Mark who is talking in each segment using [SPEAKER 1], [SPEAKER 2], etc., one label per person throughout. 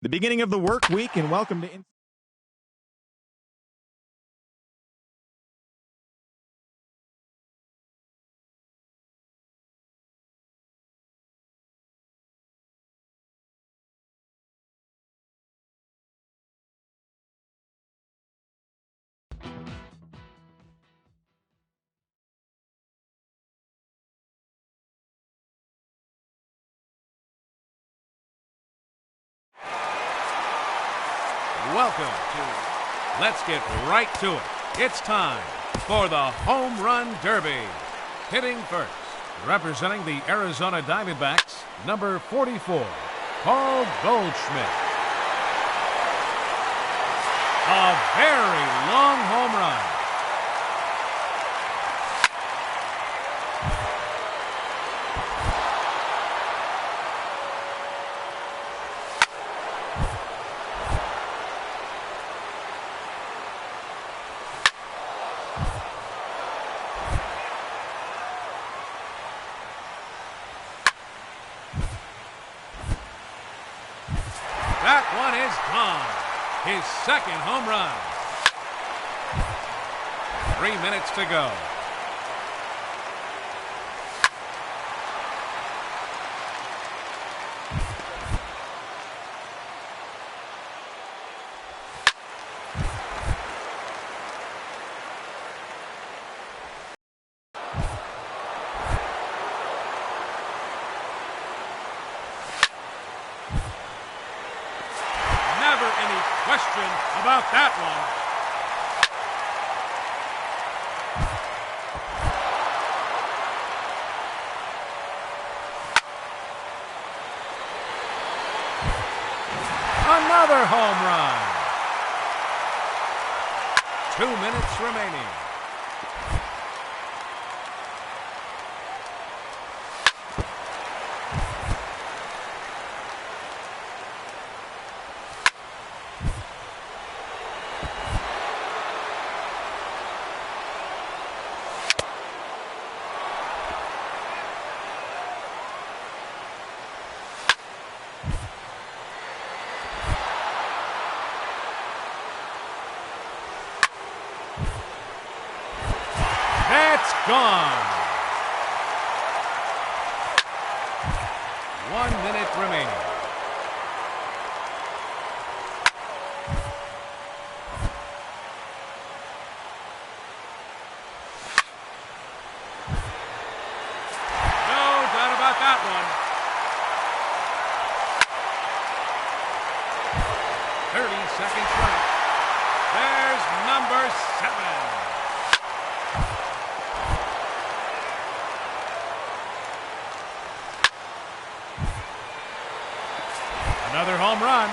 [SPEAKER 1] The beginning of the work week, and welcome to...
[SPEAKER 2] Welcome to Let's Get Right to It. It's time for the Home Run Derby. Hitting first, representing the Arizona Diamondbacks, number 44, Paul Goldschmidt. A very long home run. That one is gone. His second home run. 3 minutes to go. Never any question about that one. Another home run. 2 minutes remaining. That's gone. 1 minute remaining. No doubt about that one. 30 seconds left. There's number 7. Another home run.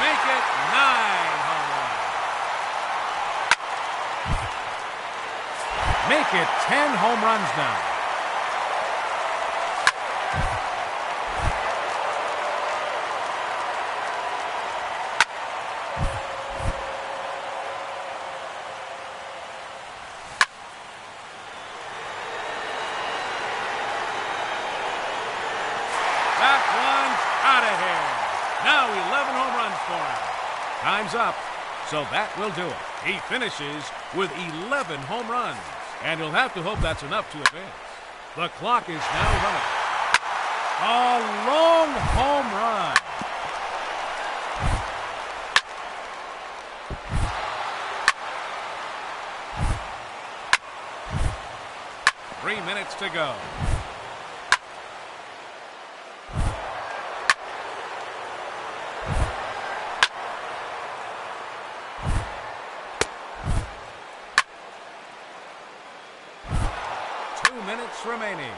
[SPEAKER 2] Make it 9 home runs. Make it 10 home runs now. That one's out of here. Now 11 home runs for him. Time's up, so that will do it. He finishes with 11 home runs, and he'll have to hope that's enough to advance. The clock is now running. A long home run. Three minutes to go. Minutes remaining.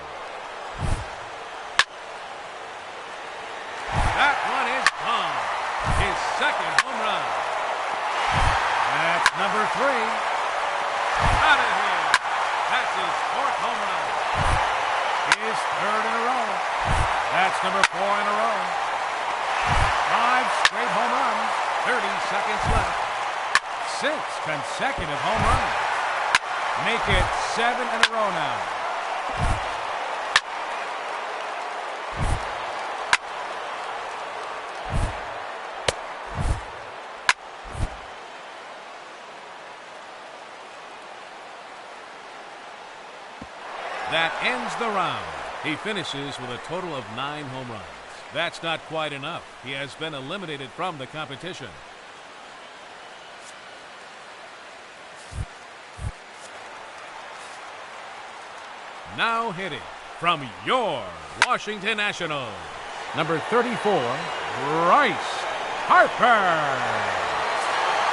[SPEAKER 2] That one is gone. His second home run. That's number 3. Out of here. That's his 4th home run. His 3rd in a row. That's number 4 in a row. 5 straight home runs. 30 seconds left. 6 consecutive home runs. Make it 7 in a row now. That ends the round. He finishes with a total of 9 home runs. That's not quite enough. He has been eliminated from the competition. Now hitting from your Washington Nationals, number 34, Bryce Harper.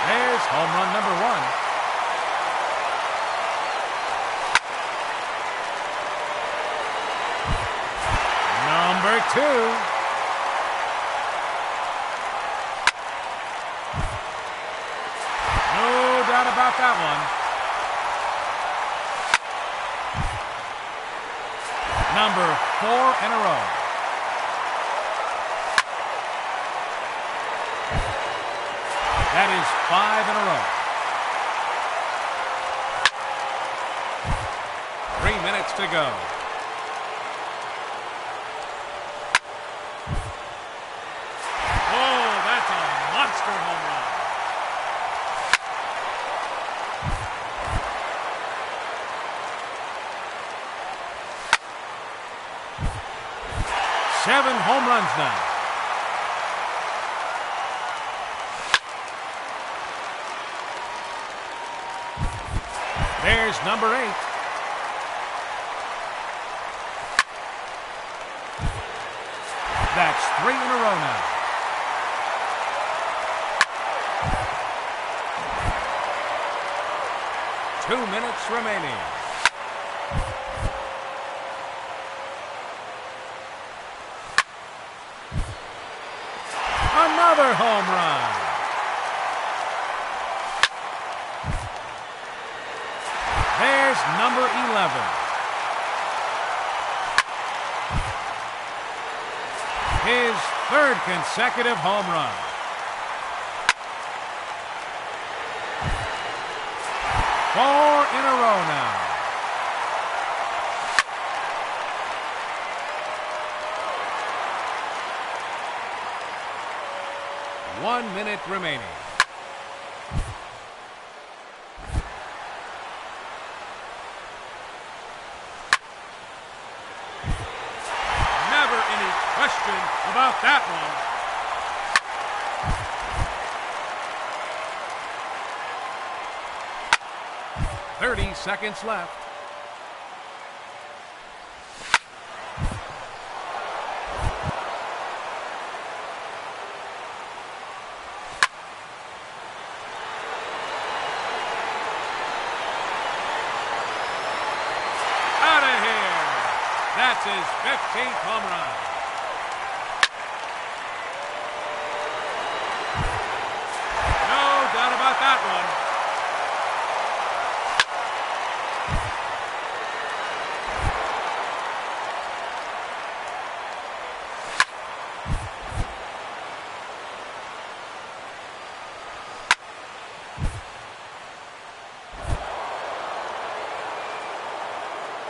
[SPEAKER 2] There's home run number 1. Number 2. No doubt about that one. Number 4 in a row. That is 5 in a row. 3 minutes to go. Oh, that's a monster home run. Seven home runs now. There's number 8. That's 3 in a row now. Two minutes remaining. Another home run. There's number 11. His 3rd consecutive home run. Four in a row now. One minute remaining. Never any question about that one. 30 seconds left. Out of here. That's his 15th home run. No doubt about that one.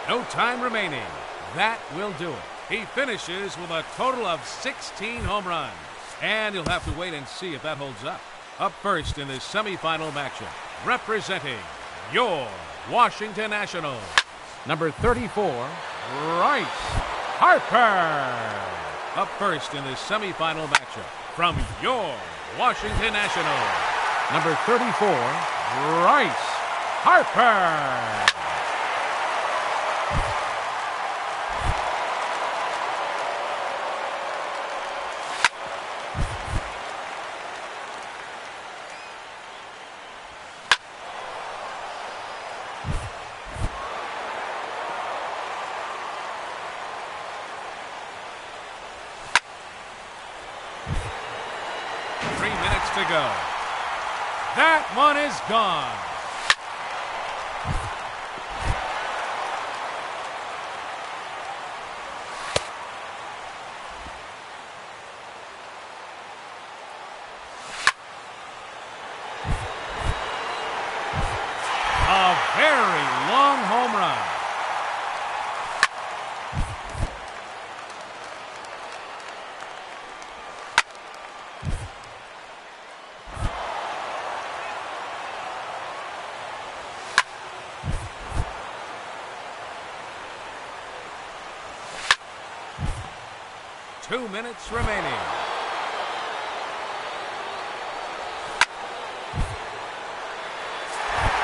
[SPEAKER 2] No time remaining. That will do it. He finishes with a total of 16 home runs. And you'll have to wait and see if that holds up. Up first in this semifinal matchup, representing your Washington Nationals, number 34, Bryce Harper. Up first in this semifinal matchup, from your Washington Nationals, number 34, Bryce Harper. To go. That one is gone. 2 minutes remaining.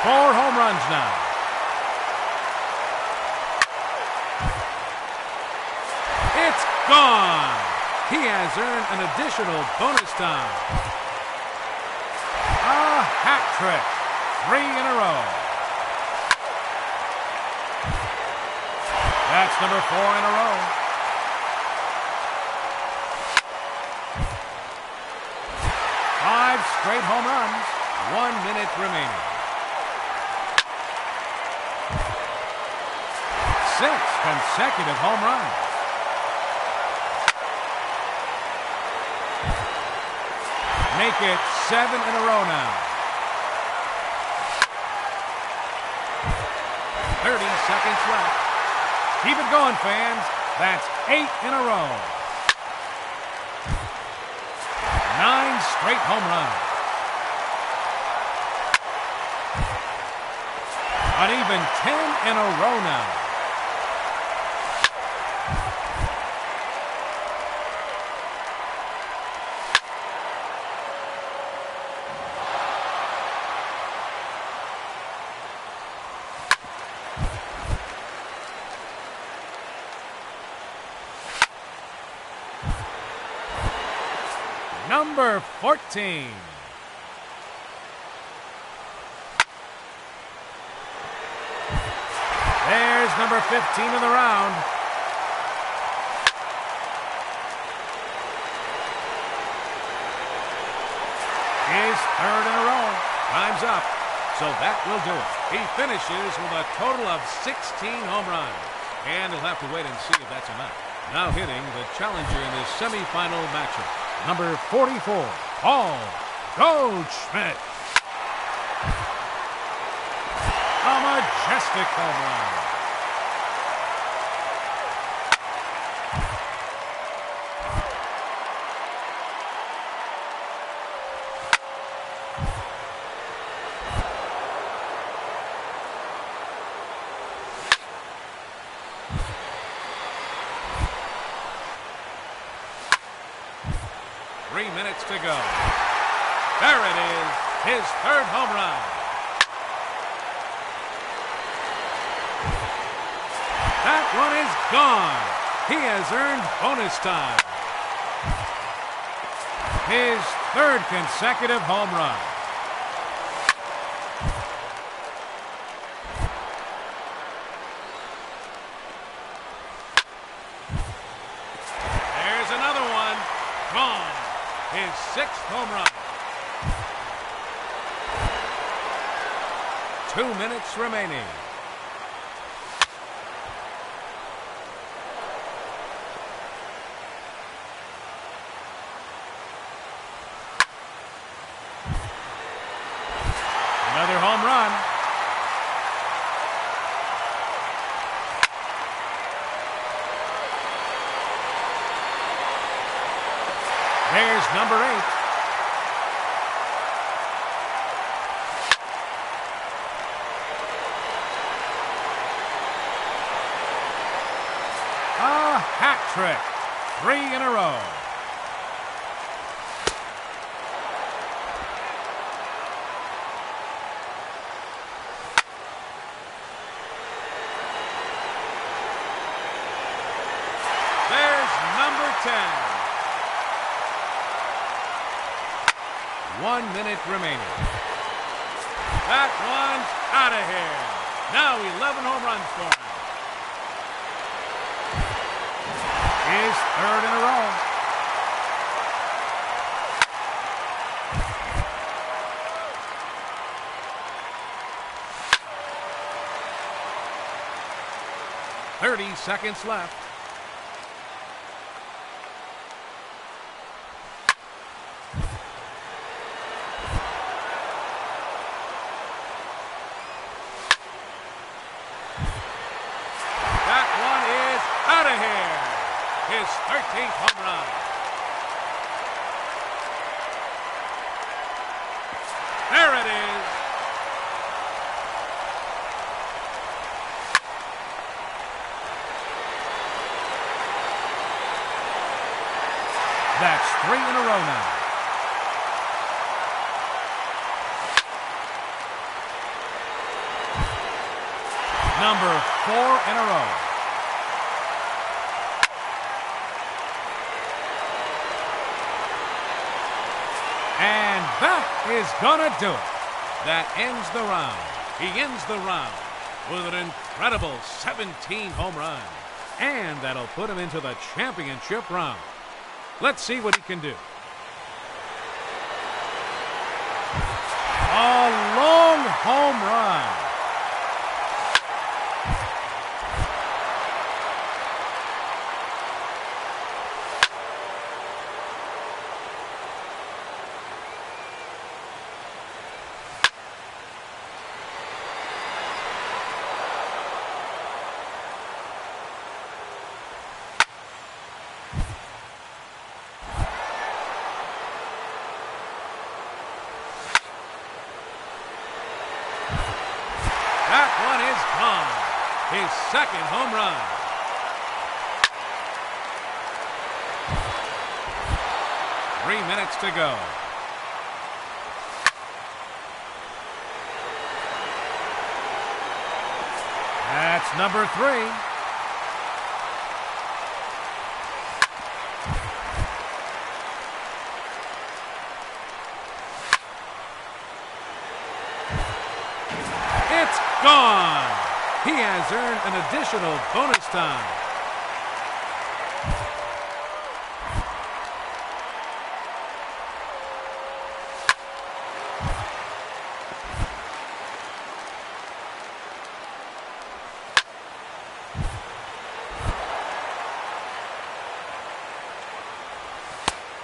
[SPEAKER 2] Four home runs now. It's gone. He has earned an additional bonus time. A hat trick. 3 in a row. That's number 4 in a row. Five straight home runs. 1 minute remaining. 6 consecutive home runs. Make it 7 in a row now. 30 seconds left. Keep it going, fans. That's 8 in a row. 9 straight home runs. An even 10 in a row now. Number 14. There's number 15 in the round. His 3rd in a row. Time's up. So that will do it. He finishes with a total of 16 home runs. And he'll have to wait and see if that's enough. Now hitting the challenger in this semifinal matchup. Number 44, Paul Goldschmidt. A majestic home run. Three minutes to go. There it is, his 3rd home run. That one is gone. He has earned bonus time. His 3rd consecutive home run. There's another one. Gone. His 6th home run. 2 minutes remaining. Another home run. There's number 8. A hat trick. 3 in a row. There's number 10. 1 minute remaining. That one's out of here. Now 11 home runs for him. His 3rd in a row. .30 seconds left. Out of here. His 13th home run. There it is. That's 3 in a row now. Number 4 in a row. And that is gonna do it. That ends the round. He ends the round with an incredible 17 home runs. And that'll put him into the championship round. Let's see what he can do. A long home run. That one is gone. His second home run. Three minutes to go. That's number 3. Gone. He has earned an additional bonus time.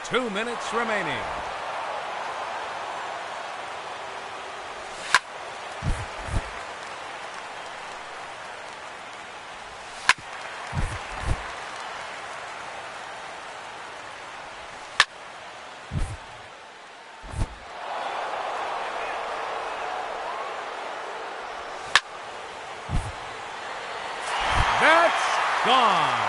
[SPEAKER 2] Two minutes remaining. That's gone.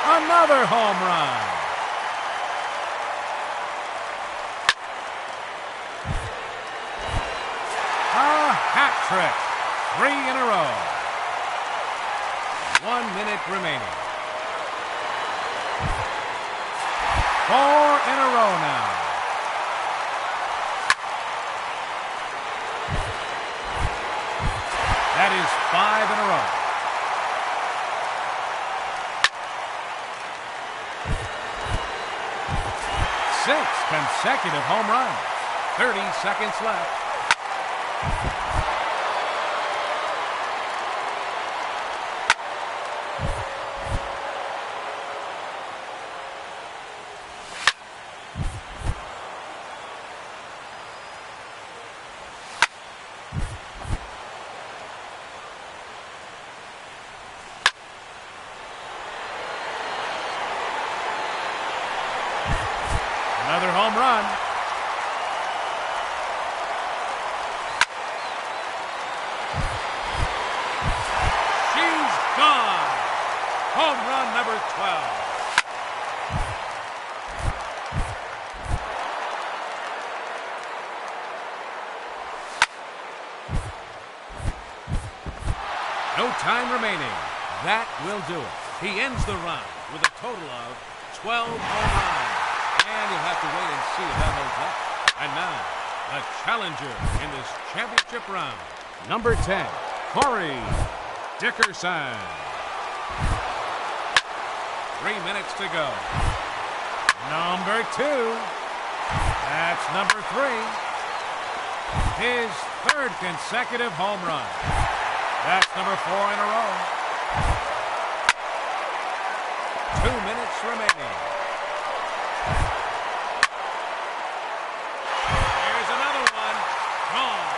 [SPEAKER 2] Another home run. A hat trick. 3 in a row. 1 minute remaining. 4 in a row now. That is 5 in a row. Six consecutive home runs. 30 seconds left. Another home run. She's gone. Home run number 12. No time remaining. That will do it. He ends the round with a total of 12 home runs. And you'll have to wait and see if that holds up. And now, the challenger in this championship round, number 10, Corey Dickerson. 3 minutes to go. Number 2, that's number 3. His third consecutive home run. That's number 4 in a row. 2 minutes remaining. There's another one. Gone.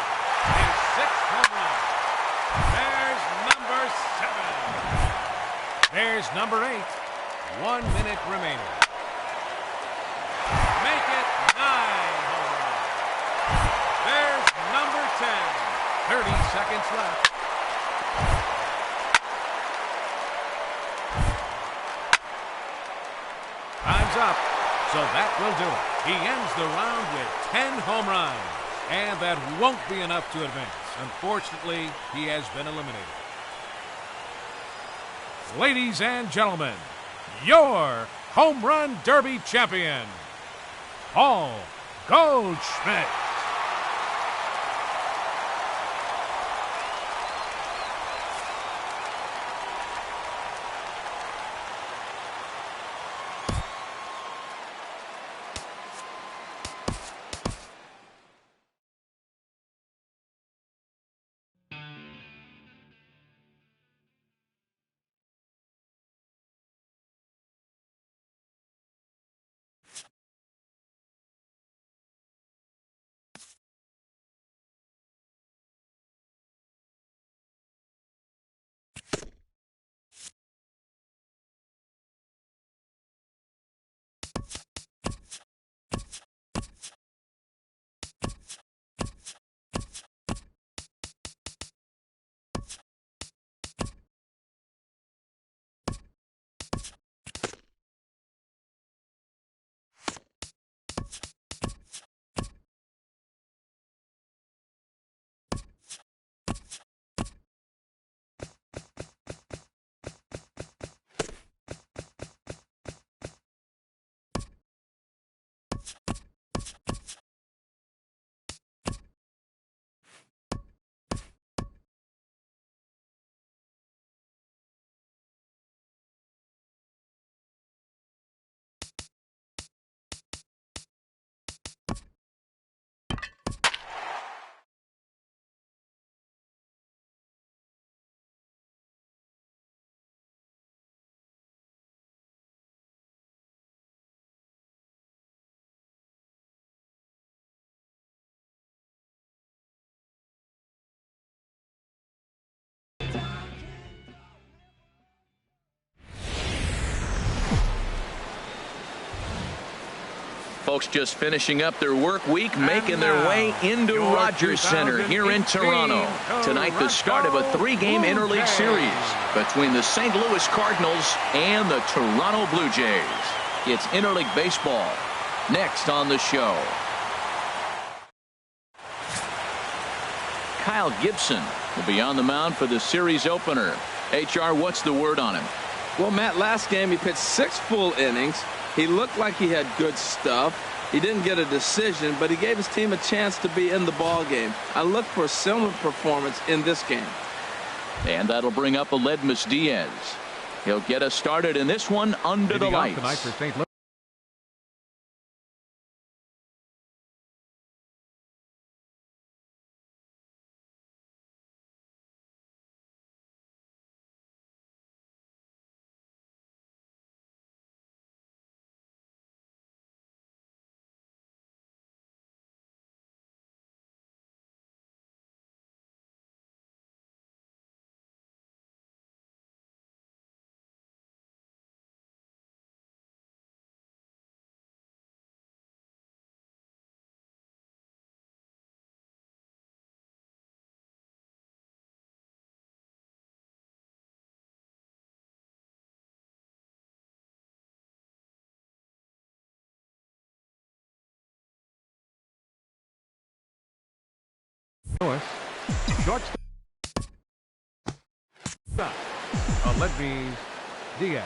[SPEAKER 2] His sixth home run. There's number 7. There's number 8. 1 minute remaining. Make it 9 home runs. There's number 10. 30 seconds left. Time's up, so that will do it. He ends the round with 10 home runs, and that won't be enough to advance. Unfortunately, he has been eliminated. Ladies and gentlemen, your Home Run Derby champion, Paul Goldschmidt.
[SPEAKER 3] Folks just finishing up their work week, making their way into Rogers Center here in Toronto. Tonight, the start of a three-game interleague series between the St. Louis Cardinals and the Toronto Blue Jays. It's interleague baseball next on the show. Kyle Gibson will be on the mound for the series opener. HR, what's the word on him?
[SPEAKER 4] Well, Matt, last game he pitched 6 full innings. He looked like he had good stuff. He didn't get a decision, but he gave his team a chance to be in the ball game. I look for a similar performance in this game.
[SPEAKER 3] And that'll bring up Aledmus Diaz. He'll get us started in this one under the lights.
[SPEAKER 2] Tonight for St. Louis. Shortstop. Aledmus Diaz.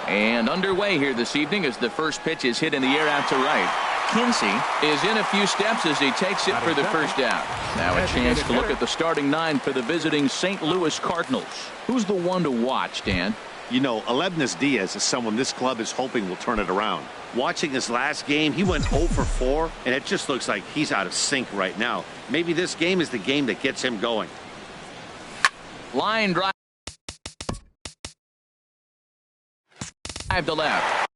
[SPEAKER 3] And underway here this evening as the first pitch is hit in the air out to right. Kinsey is in a few steps as he takes it for the first out. Now a chance to look at the starting 9 for the visiting St. Louis Cardinals. Who's the one to watch, Dan?
[SPEAKER 5] You know, Aledmus Diaz is someone this club is hoping will turn it around. Watching his last game, he went 0 for 4, and it just looks like he's out of sync right now. Maybe this game is the game that gets him going.
[SPEAKER 3] Line drive to left.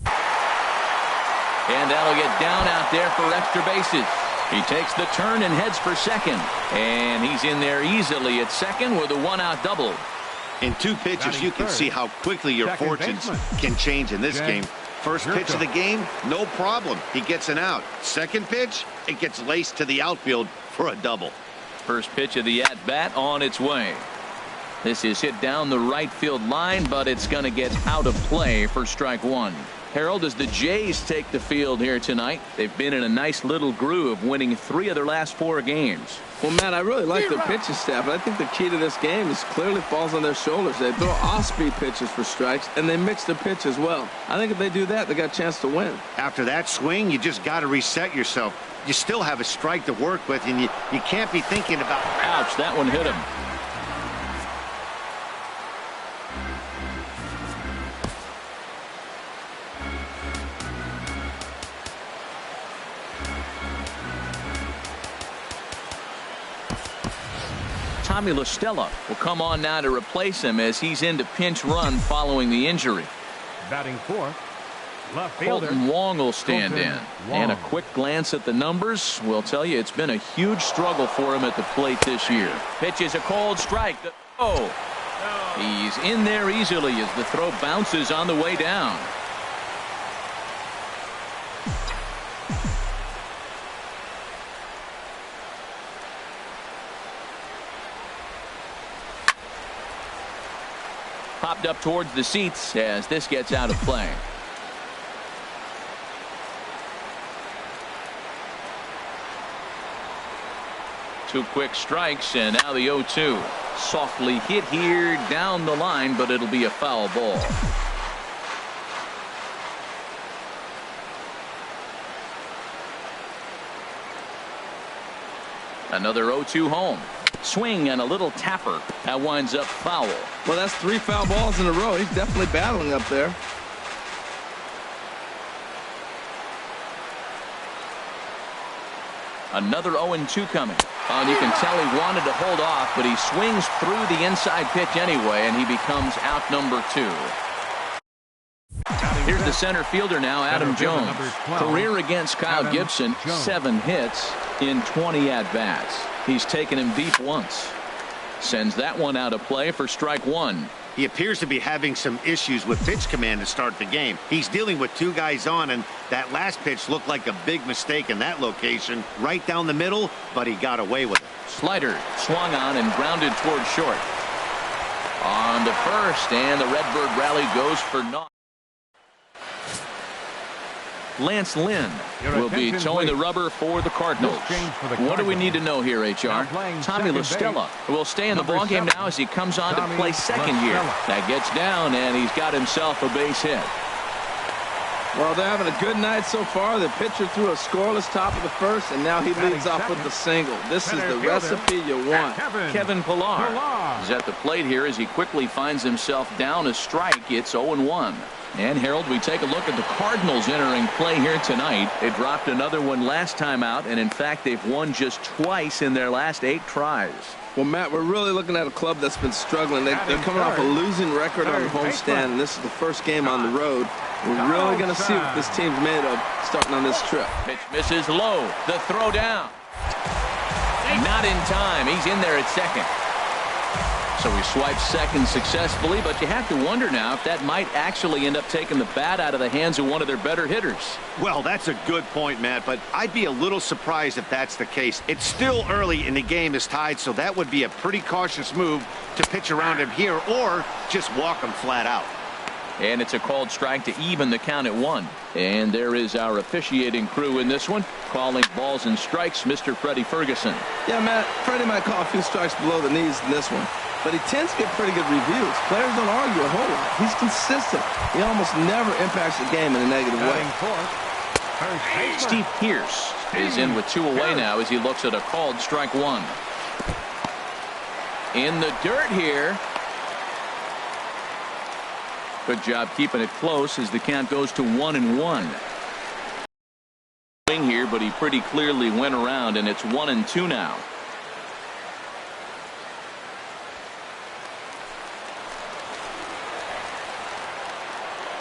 [SPEAKER 3] And that'll get down out there for extra bases. He takes the turn and heads for second. And he's in there easily at second with a 1-out double.
[SPEAKER 5] In 2 pitches, you can see how quickly your fortunes can change in this game. First pitch of the game, no problem. He gets an out. Second pitch, it gets laced to the outfield for a double.
[SPEAKER 3] First pitch of the at-bat on its way. This is hit down the right field line, but it's going to get out of play for strike one. Harold, as the Jays take the field here tonight, they've been in a nice little groove, winning 3 of their last 4 games.
[SPEAKER 4] Well, Matt, I really like their pitching staff, but I think the key to this game is clearly falls on their shoulders. They throw off-speed pitches for strikes, and they mix their pitch as well. I think if they do that, they got a chance to win.
[SPEAKER 5] After that swing, you just got to reset yourself. You still have a strike to work with, and you can't be thinking about...
[SPEAKER 3] Ouch, that one hit him. Tommy La Stella will come on now to replace him as he's into pinch run following the injury.
[SPEAKER 1] Batting fourth, left fielder
[SPEAKER 3] Colton Wong will stand in.
[SPEAKER 1] Wong.
[SPEAKER 3] And a quick glance at the numbers will tell you it's been a huge struggle for him at the plate this year. Pitch is a cold strike. Oh, he's in there easily as the throw bounces on the way down. Popped up towards the seats as this gets out of play. Two quick strikes, and now the 0-2. Softly hit here down the line, but it'll be a foul ball. Another 0-2 home. Swing and a little tapper. That winds up foul.
[SPEAKER 4] Well, that's 3 foul balls in a row. He's definitely battling up there.
[SPEAKER 3] Another 0-2 coming. And you can tell he wanted to hold off, but he swings through the inside pitch anyway, and he becomes out number 2. Here's the center fielder now, Adam Jones. Career against Kyle Gibson, 7 hits in 20 at-bats. He's taken him deep once. Sends that one out of play for strike one.
[SPEAKER 5] He appears to be having some issues with pitch command to start the game. He's dealing with 2 guys on, and that last pitch looked like a big mistake in that location. Right down the middle, but he got away with it.
[SPEAKER 3] Slider swung on and grounded towards short. On to first, and the Redbird rally goes for naught. Lance Lynn will be towing the rubber for the Cardinals. What do we need to know here, HR? Tommy La Stella will stay in the ballgame now as he comes on to play second here. That gets down, and he's got himself a base hit.
[SPEAKER 4] Well, they're having a good night so far. The pitcher threw a scoreless top of the first, and now he leads off with the single. This is the recipe you want.
[SPEAKER 3] Kevin Pillar is at the plate here as he quickly finds himself down a strike. It's 0-1. And, Harold, we take a look at the Cardinals entering play here tonight. They dropped another one last time out, and, in fact, they've won just twice in their last 8 tries.
[SPEAKER 4] Well, Matt, we're really looking at a club that's been struggling. They're coming off a losing record on the homestand, and this is the first game on the road. We're really going to see what this team's made of starting on this trip.
[SPEAKER 3] Pitch misses low. The throw down. Not in time. He's in there at second. So he swipes second successfully, but you have to wonder now if that might actually end up taking the bat out of the hands of one of their better hitters.
[SPEAKER 5] Well, that's a good point, Matt, but I'd be a little surprised if that's the case. It's still early and the game is tied, so that would be a pretty cautious move to pitch around him here or just walk him flat out.
[SPEAKER 3] And it's a called strike to even the count at 1. And there is our officiating crew in this one, calling balls and strikes, Mr. Freddie Ferguson.
[SPEAKER 4] Yeah, Matt, Freddie might call a few strikes below the knees in this one, but he tends to get pretty good reviews. Players don't argue a whole lot. He's consistent. He almost never impacts the game in a negative way.
[SPEAKER 3] Steve Pearce is in with 2 away now as he looks at a called strike 1. In the dirt here. Good job keeping it close as the count goes to 1-1. Here, but he pretty clearly went around, and it's 1-2 now.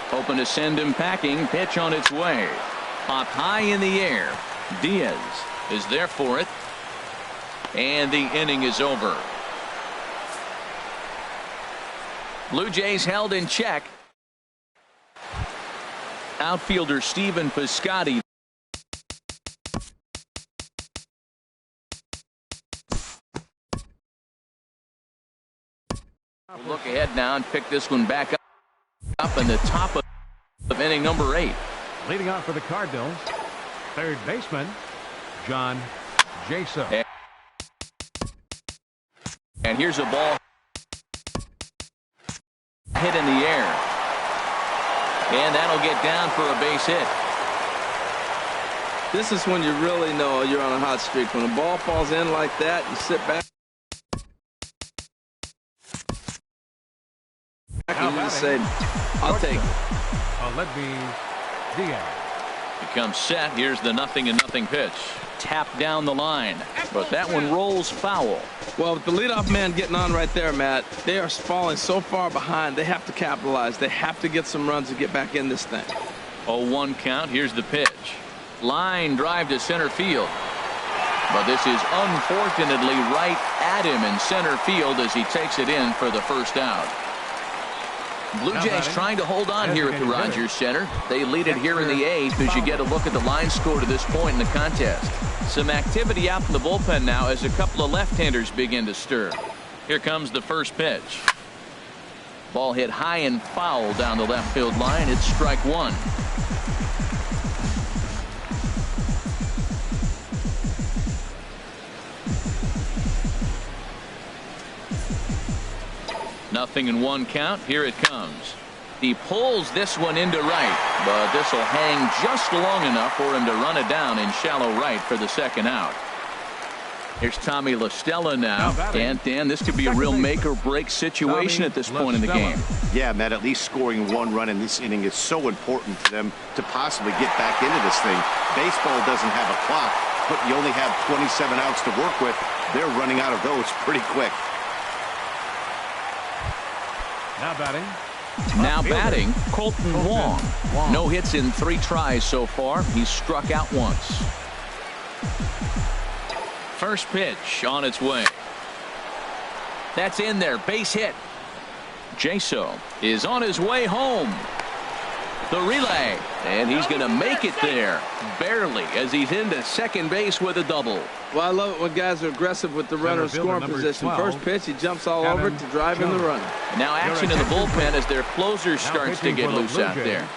[SPEAKER 3] Hoping to send him packing. Pitch on its way. Up high in the air. Diaz is there for it. And the inning is over. Blue Jays held in check. Outfielder Stephen Piscotty. We'll look ahead now and pick this one back up in the top of inning number 8.
[SPEAKER 1] Leading off for the Cardinals, third baseman, John Jaso.
[SPEAKER 3] And here's a ball hit in the air. And that'll get down for a base hit.
[SPEAKER 4] This is when you really know you're on a hot streak. When the ball falls in like that, you sit back and you just say, I'll take it.
[SPEAKER 1] Let me Diaz.
[SPEAKER 3] Becomes set. Here's the 0-0 pitch. Tapped down the line, but that one rolls foul.
[SPEAKER 4] Well, with the leadoff man getting on right there, Matt, they are falling so far behind. They have to capitalize. They have to get some runs to get back in this thing.
[SPEAKER 3] 0-1 count. Here's the pitch. Line drive to center field. But this is unfortunately right at him in center field as he takes it in for the first out. Blue Jays trying to hold on here at the Rogers Center. They lead it here in the 8th as you get a look at the line score to this point in the contest. Some activity out in the bullpen now as a couple of left-handers begin to stir. Here comes the first pitch. Ball hit high and foul down the left field line. It's strike 1. Nothing in 1 count. Here it comes. He pulls this one into right, but this will hang just long enough for him to run it down in shallow right for the second out. Here's Tommy La Stella now. And Dan, this could be a real make-or-break situation at this point in the game.
[SPEAKER 5] Yeah, Matt, at least scoring 1 run in this inning is so important to them to possibly get back into this thing. Baseball doesn't have a clock, but you only have 27 outs to work with. They're running out of those pretty quick.
[SPEAKER 1] Now
[SPEAKER 3] batting, Colton Wong. No hits in 3 tries so far. He's struck out once. First pitch on its way. That's in there. Base hit. Jaso is on his way home. The relay. And he's going to make it there. Barely, as he's into second base with a double.
[SPEAKER 4] Well, I love it when guys are aggressive with the runner in scoring position. 12, first pitch, he jumps all over to drive in the runner.
[SPEAKER 3] Now action in the bullpen as their closer starts to get loose out there.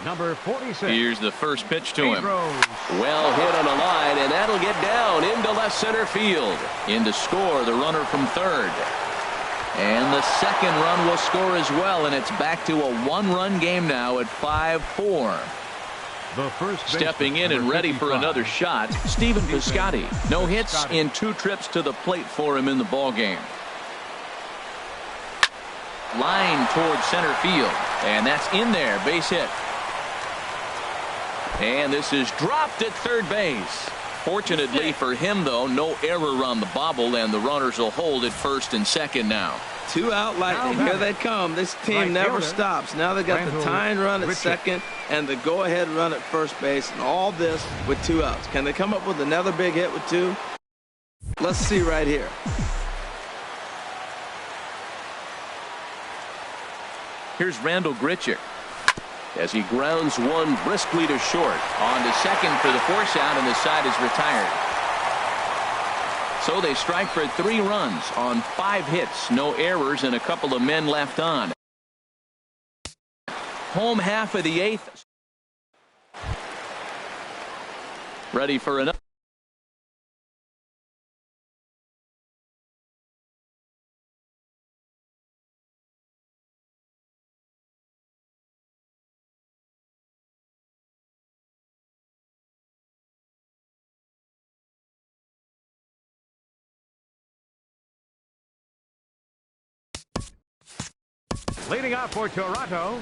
[SPEAKER 1] Number 46.
[SPEAKER 3] Here's the first pitch to him. Well hit on a line, and that'll get down into left center field. In to score the runner from third. And the second run will score as well, and it's back to a 1-run game now at 5-4.
[SPEAKER 1] The first
[SPEAKER 3] stepping in and ready for another shot, Stephen Piscotty. No hits in 2 trips to the plate for him in the ball game. Line towards center field, and that's in there. Base hit. And this is dropped at third base. Fortunately for him, though, no error on the bobble, and the runners will hold at first and second now.
[SPEAKER 4] 2 out Lightning. Here they come. This team never stops. Now they got the tying run at second and the go-ahead run at first base, and all this with 2 outs. Can they come up with another big hit with 2? Let's see right here.
[SPEAKER 3] Here's Randall Grichuk as he grounds one briskly to short. On to second for the force out, and the side is retired. So they strike for 3 runs on 5 hits, no errors, and a couple of men left on. Home half of the 8th. Ready for another.
[SPEAKER 1] Leading off for Toronto,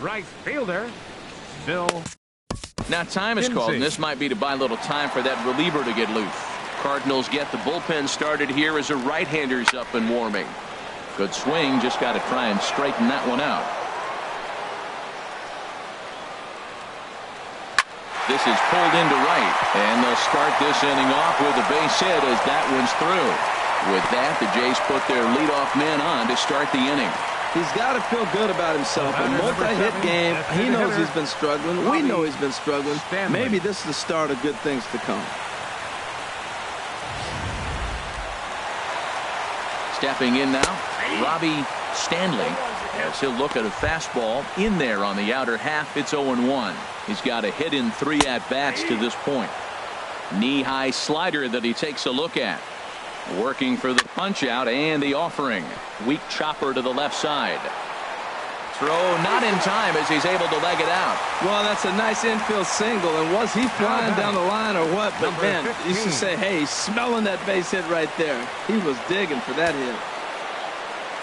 [SPEAKER 1] right fielder, Bill.
[SPEAKER 3] Now time is called, and this might be to buy a little time for that reliever to get loose. Cardinals get the bullpen started here as a right-hander's up and warming. Good swing, just got to try and straighten that one out. This is pulled into right, and they'll start this inning off with a base hit as that one's through. With that, the Jays put their leadoff man on to start the inning.
[SPEAKER 4] He's got to feel good about himself. A multi-hit game. He knows he's been struggling. We know he's been struggling. Maybe this is the start of good things to come.
[SPEAKER 3] Stepping in now, Robbie Stanley, as he'll look at a fastball in there on the outer half. It's 0-1. He's got a hit in 3 at-bats to this point. Knee-high slider that he takes a look at. Working for the punch-out and the offering. Weak chopper to the left side. Throw not in time as he's able to leg it out.
[SPEAKER 4] Well, that's a nice infield single. And was he flying down the line or what? But, man, you should say, hey, he's smelling that base hit right there. He was digging for that hit.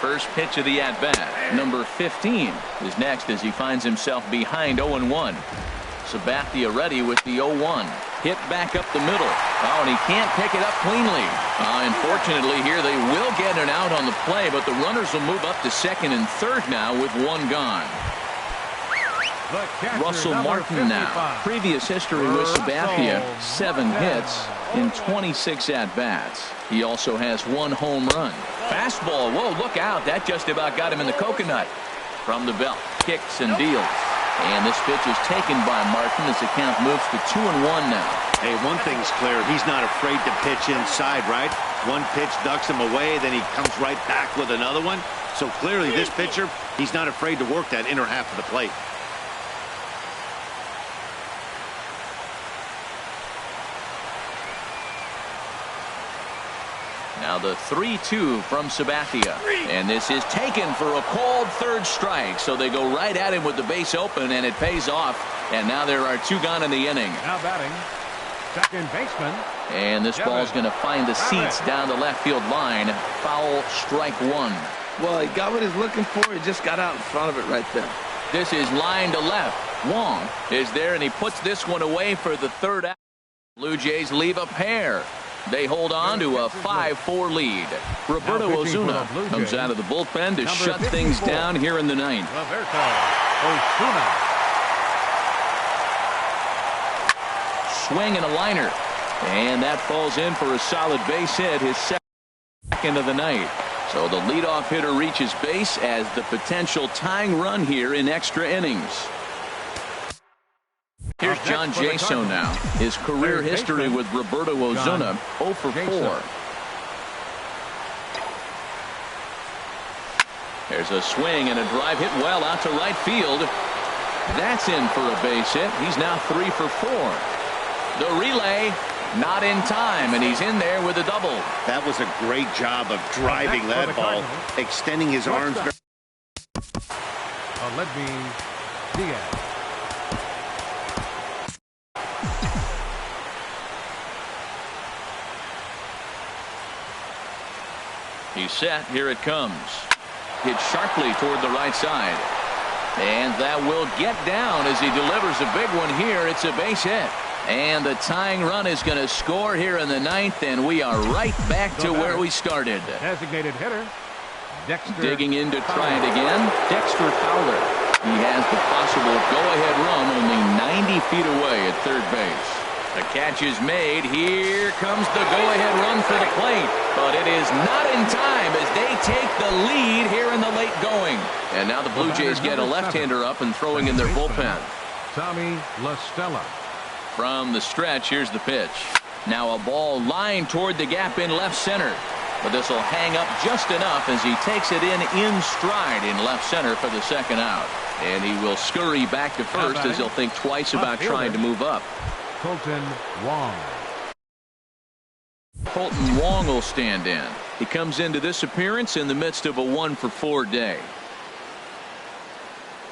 [SPEAKER 3] First pitch of the at-bat. Number 15 is next as he finds himself behind 0-1. Sabathia ready with the 0-1. Hit back up the middle. Oh, and he can't pick it up cleanly. Unfortunately here they will get an out on the play, but the runners will move up to second and third now with 1 gone. Russell Martin now. Previous history with Sabathia, 7 hits in 26 at-bats. He also has 1 home run. Fastball, whoa, look out. That just about got him in the coconut. From the belt, kicks and deals. And this pitch is taken by Martin as the count moves to 2-1 now.
[SPEAKER 5] Hey, one thing's clear. He's not afraid to pitch inside, right? One pitch ducks him away, then he comes right back with another one. So clearly this pitcher, he's not afraid to work that inner half of the plate.
[SPEAKER 3] Now the 3-2 from Sabathia. And this is taken for a called third strike. So they go right at him with the base open, and it pays off. And now there are 2 gone in the inning.
[SPEAKER 1] Now batting, second baseman.
[SPEAKER 3] And this ball's going to find the seats down the left field line. Foul, strike 1.
[SPEAKER 4] Well, he got what he's looking for. He just got out in front of it right there.
[SPEAKER 3] This is line to left. Wong is there, and he puts this one away for the 3rd out. Blue Jays leave a pair. They hold on to a 5-4 lead. Roberto Ozuna comes out of the bullpen to shut things down here in the 9th.
[SPEAKER 1] Roberto Ozuna.
[SPEAKER 3] Swing and a liner. And that falls in for a solid base hit, his second of the night. So the leadoff hitter reaches base as the potential tying run here in extra innings. Here's John Jaso now. His career history with Roberto Ozuna, 0 for 4. There's a swing and a drive hit well out to right field. That's in for a base hit. He's now 3 for 4. The relay not in time, and he's in there with a double.
[SPEAKER 5] That was a great job of driving that ball, extending his arms.
[SPEAKER 1] Diaz.
[SPEAKER 3] He's set. Here it comes. Hit sharply toward the right side. And that will get down as he delivers a big one here. It's a base hit. And the tying run is going to score here in the 9th, and we are right back to where we started.
[SPEAKER 1] Designated hitter, Dexter.
[SPEAKER 3] Digging in to try it again, Dexter Fowler. He has the possible go-ahead run only 90 feet away at third base. The catch is made. Here comes the go-ahead run for the plate. But it is not in time as they take the lead here in the late going. And now the Blue Jays get a left-hander up and throwing in their bullpen.
[SPEAKER 1] Tommy La Stella.
[SPEAKER 3] From the stretch, here's the pitch. Now a ball lined toward the gap in left center. But this will hang up just enough as he takes it in stride in left center for the second out. And he will scurry back to first as he'll think twice about trying to move up.
[SPEAKER 1] Colton Wong.
[SPEAKER 3] Colton Wong will stand in. He comes into this appearance in the midst of a 1 for 4 day.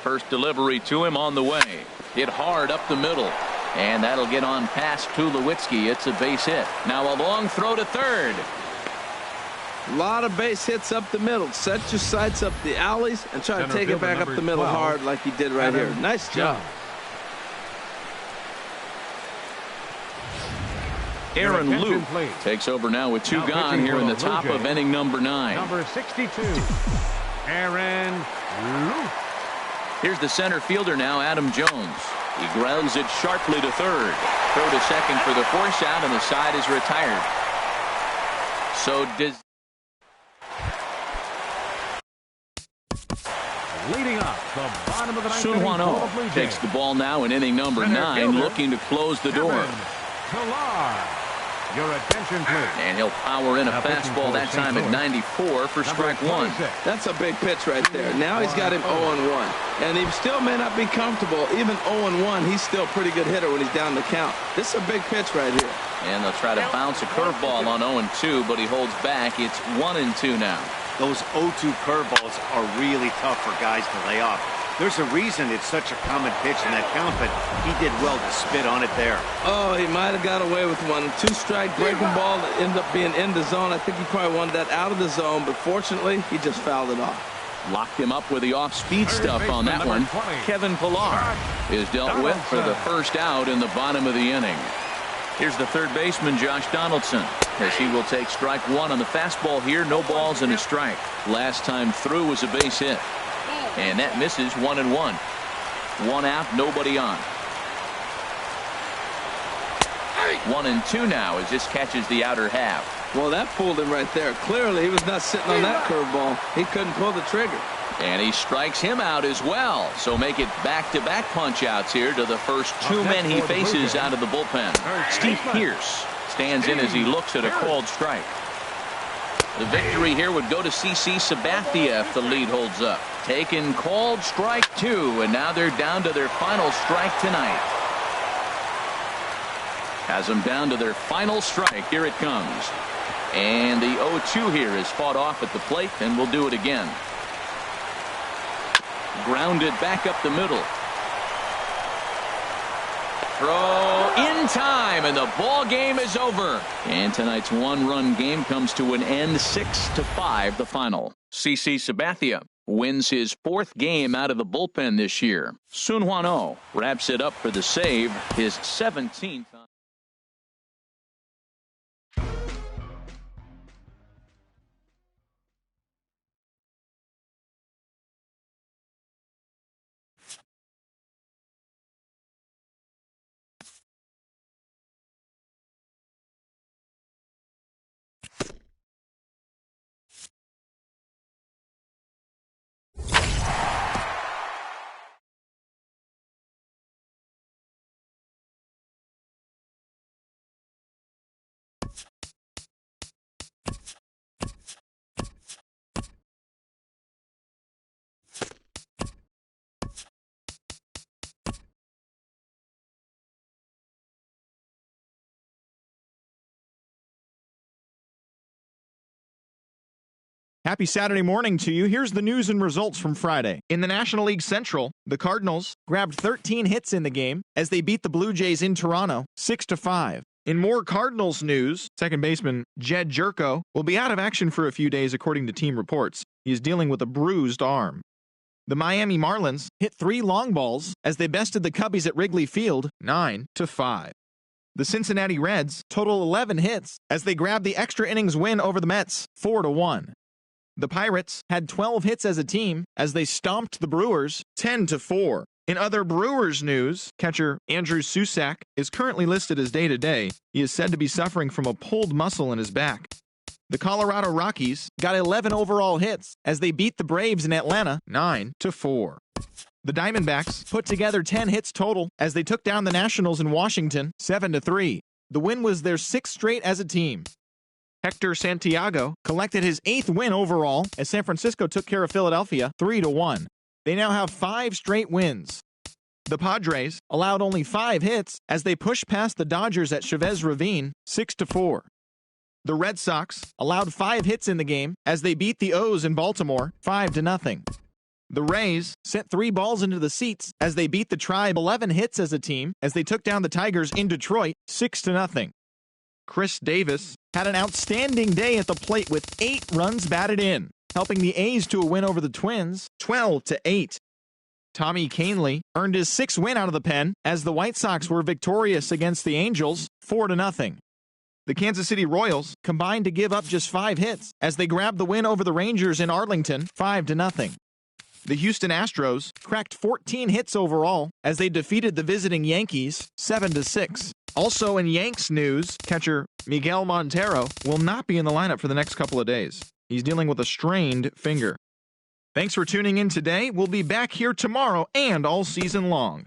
[SPEAKER 3] First delivery to him on the way. Hit hard up the middle. And that'll get on past Tulowitzki. It's a base hit. Now a long throw to third.
[SPEAKER 4] A lot of base hits up the middle. Set your sights up the alleys and try to take it back up the middle hard like he did right here. Nice job.
[SPEAKER 3] Aaron Luke takes over now with 2 gone here in the top of inning number 9.
[SPEAKER 1] Number 62, Aaron Luke.
[SPEAKER 3] Here's the center fielder now, Adam Jones. He grounds it sharply to third. Throw to second for the force out, and the side is retired. So does.
[SPEAKER 1] Leading up the bottom of the 9th.
[SPEAKER 3] Sun Hwan Oh takes the ball now in inning number 9, looking to close the door.
[SPEAKER 1] Your attention, please.
[SPEAKER 3] And he'll power in a
[SPEAKER 1] Now pitching
[SPEAKER 3] fastball
[SPEAKER 1] for
[SPEAKER 3] that
[SPEAKER 1] St.
[SPEAKER 3] time at
[SPEAKER 1] Louis.
[SPEAKER 3] 94 for strike one.
[SPEAKER 1] 26.
[SPEAKER 4] That's a big pitch right there. Now he's got him 0-1. And he still may not be comfortable. Even 0-1, he's still a pretty good hitter when he's down the count. This is a big pitch right here.
[SPEAKER 3] And they'll try to bounce a curveball on 0-2, but he holds back. It's 1-2 now.
[SPEAKER 5] Those 0-2 curveballs are really tough for guys to lay off. There's a reason it's such a common pitch in that count, but he did well to spit on it there.
[SPEAKER 4] Oh, he might have got away with one. 2-strike breaking ball that ended up being in the zone. I think he probably wanted that out of the zone, but fortunately, he just fouled it off.
[SPEAKER 3] Locked him up with the off-speed stuff on that one. Kevin Pillar is dealt with for the first out in the bottom of the inning. Here's the third baseman, Josh Donaldson, as he will take strike one on the fastball here. No balls and a strike. Last time through was a base hit. And that misses 1-1. One out, nobody on. 1-2 now as this catches the outer half.
[SPEAKER 4] Well, that fooled him right there. Clearly, he was not sitting on that curveball. He couldn't pull the trigger.
[SPEAKER 3] And he strikes him out as well. So make it back-to-back punch-outs here to the first two men he faces out of the bullpen. Steve Pearce stands in as he looks at a called strike. The victory here would go to CC Sabathia if the lead holds up. Taken called strike two, and now they're down to their final strike tonight. Has them down to their final strike. Here it comes. And the 0-2 here is fought off at the plate, and we'll do it again. Grounded back up the middle. Throw in time, and the ball game is over. And tonight's one-run game comes to an end, 6-5, the final. CC Sabathia wins his fourth game out of the bullpen this year. Sun Hwan Oh wraps it up for the save, his 17th.
[SPEAKER 6] Happy Saturday morning to you. Here's the news and results from Friday. In the National League Central, the Cardinals grabbed 13 hits in the game as they beat the Blue Jays in Toronto 6-5. In more Cardinals news, second baseman Jed Jerko will be out of action for a few days according to team reports. He is dealing with a bruised arm. The Miami Marlins hit 3 long balls as they bested the Cubbies at Wrigley Field 9-5. The Cincinnati Reds total 11 hits as they grabbed the extra innings win over the Mets 4-1. The Pirates had 12 hits as a team as they stomped the Brewers 10-4. In other Brewers news, catcher Andrew Susac is currently listed as day-to-day. He is said to be suffering from a pulled muscle in his back. The Colorado Rockies got 11 overall hits as they beat the Braves in Atlanta 9-4. The Diamondbacks put together 10 hits total as they took down the Nationals in Washington 7-3. The win was their 6th straight as a team. Hector Santiago collected his 8th win overall as San Francisco took care of Philadelphia 3-1. They now have 5 straight wins. The Padres allowed only 5 hits as they pushed past the Dodgers at Chavez Ravine 6-4. The Red Sox allowed 5 hits in the game as they beat the O's in Baltimore 5-0. The Rays sent 3 balls into the seats as they beat the Tribe 11 hits as a team as they took down the Tigers in Detroit 6-0. Chris Davis had an outstanding day at the plate with 8 runs batted in, helping the A's to a win over the Twins 12-8. Tommy Kahnle earned his 6th win out of the pen as the White Sox were victorious against the Angels 4-0. The Kansas City Royals combined to give up just 5 hits as they grabbed the win over the Rangers in Arlington 5-0. The Houston Astros cracked 14 hits overall as they defeated the visiting Yankees 7-6. Also in Yanks news, catcher Miguel Montero will not be in the lineup for the next couple of days. He's dealing with a strained finger. Thanks for tuning in today. We'll be back here tomorrow and all season long.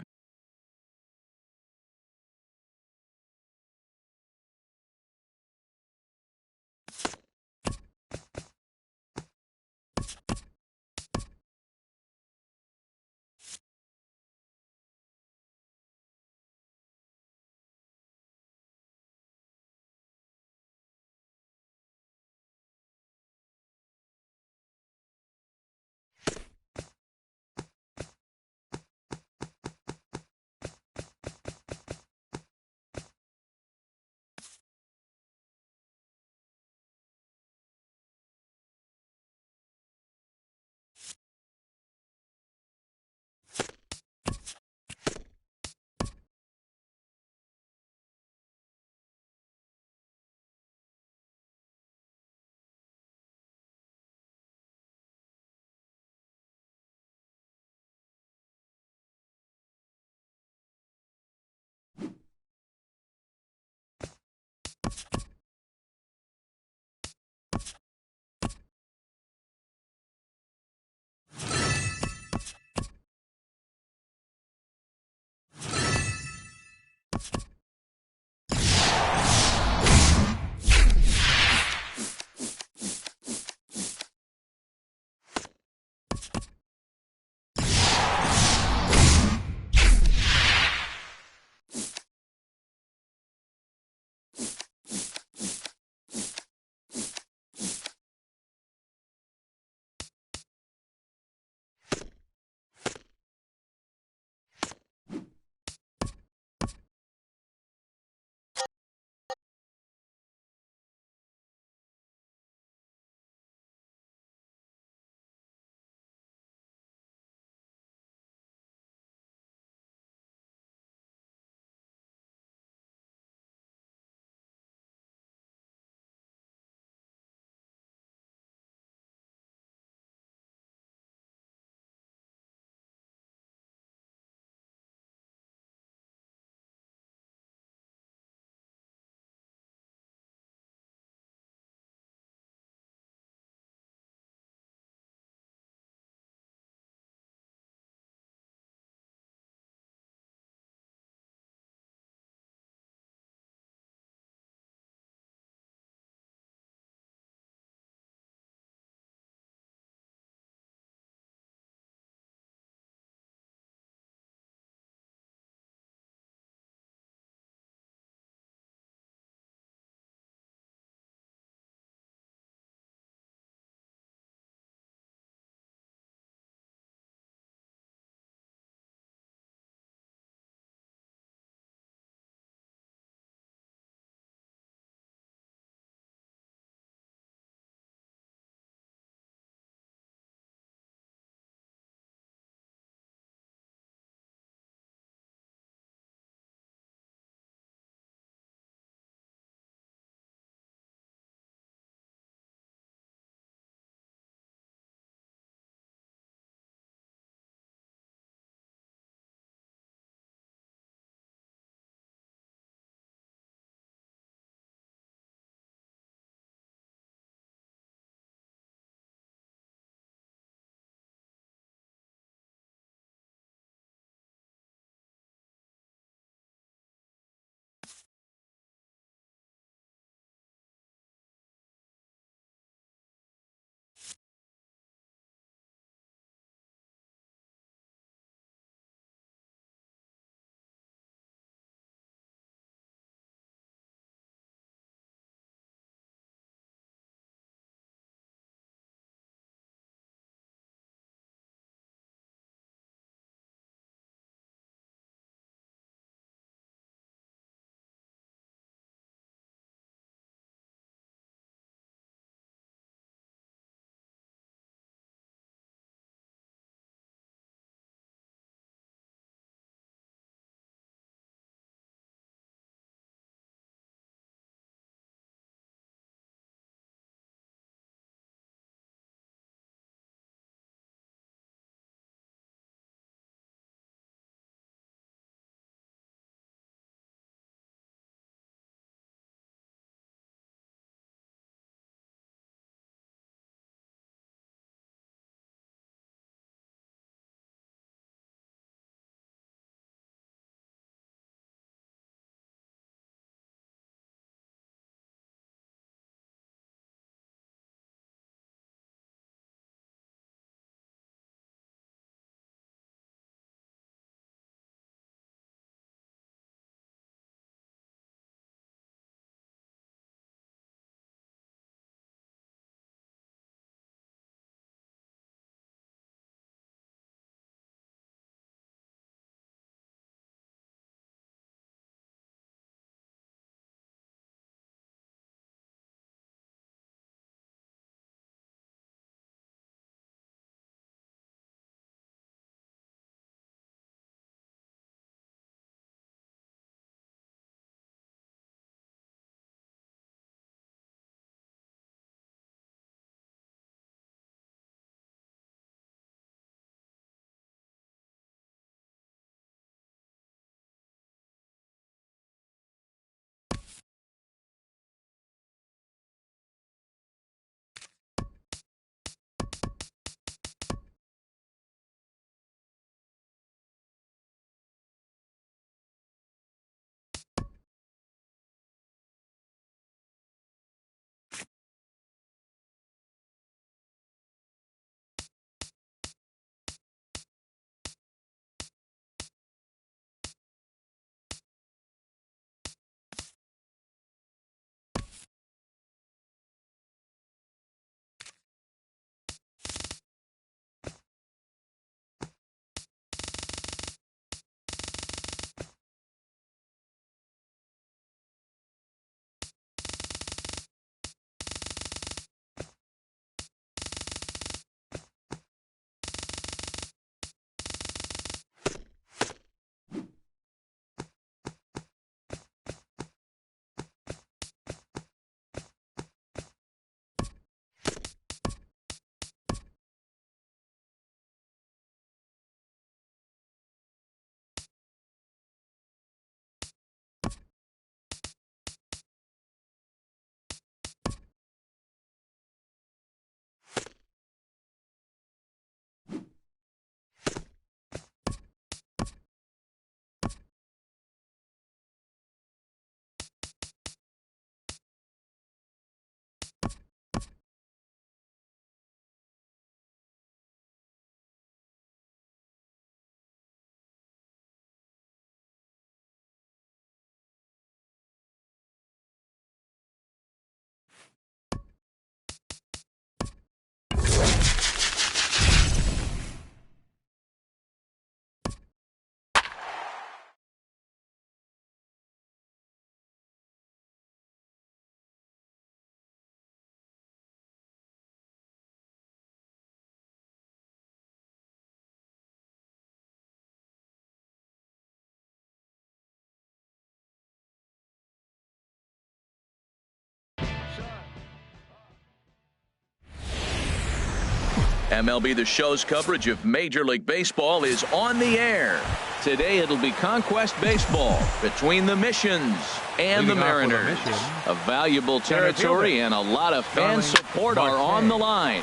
[SPEAKER 3] MLB The Show's coverage of Major League Baseball is on the air. Today it'll be Conquest Baseball between the Missions and the Mariners. A valuable territory and a lot of fan support are on the line.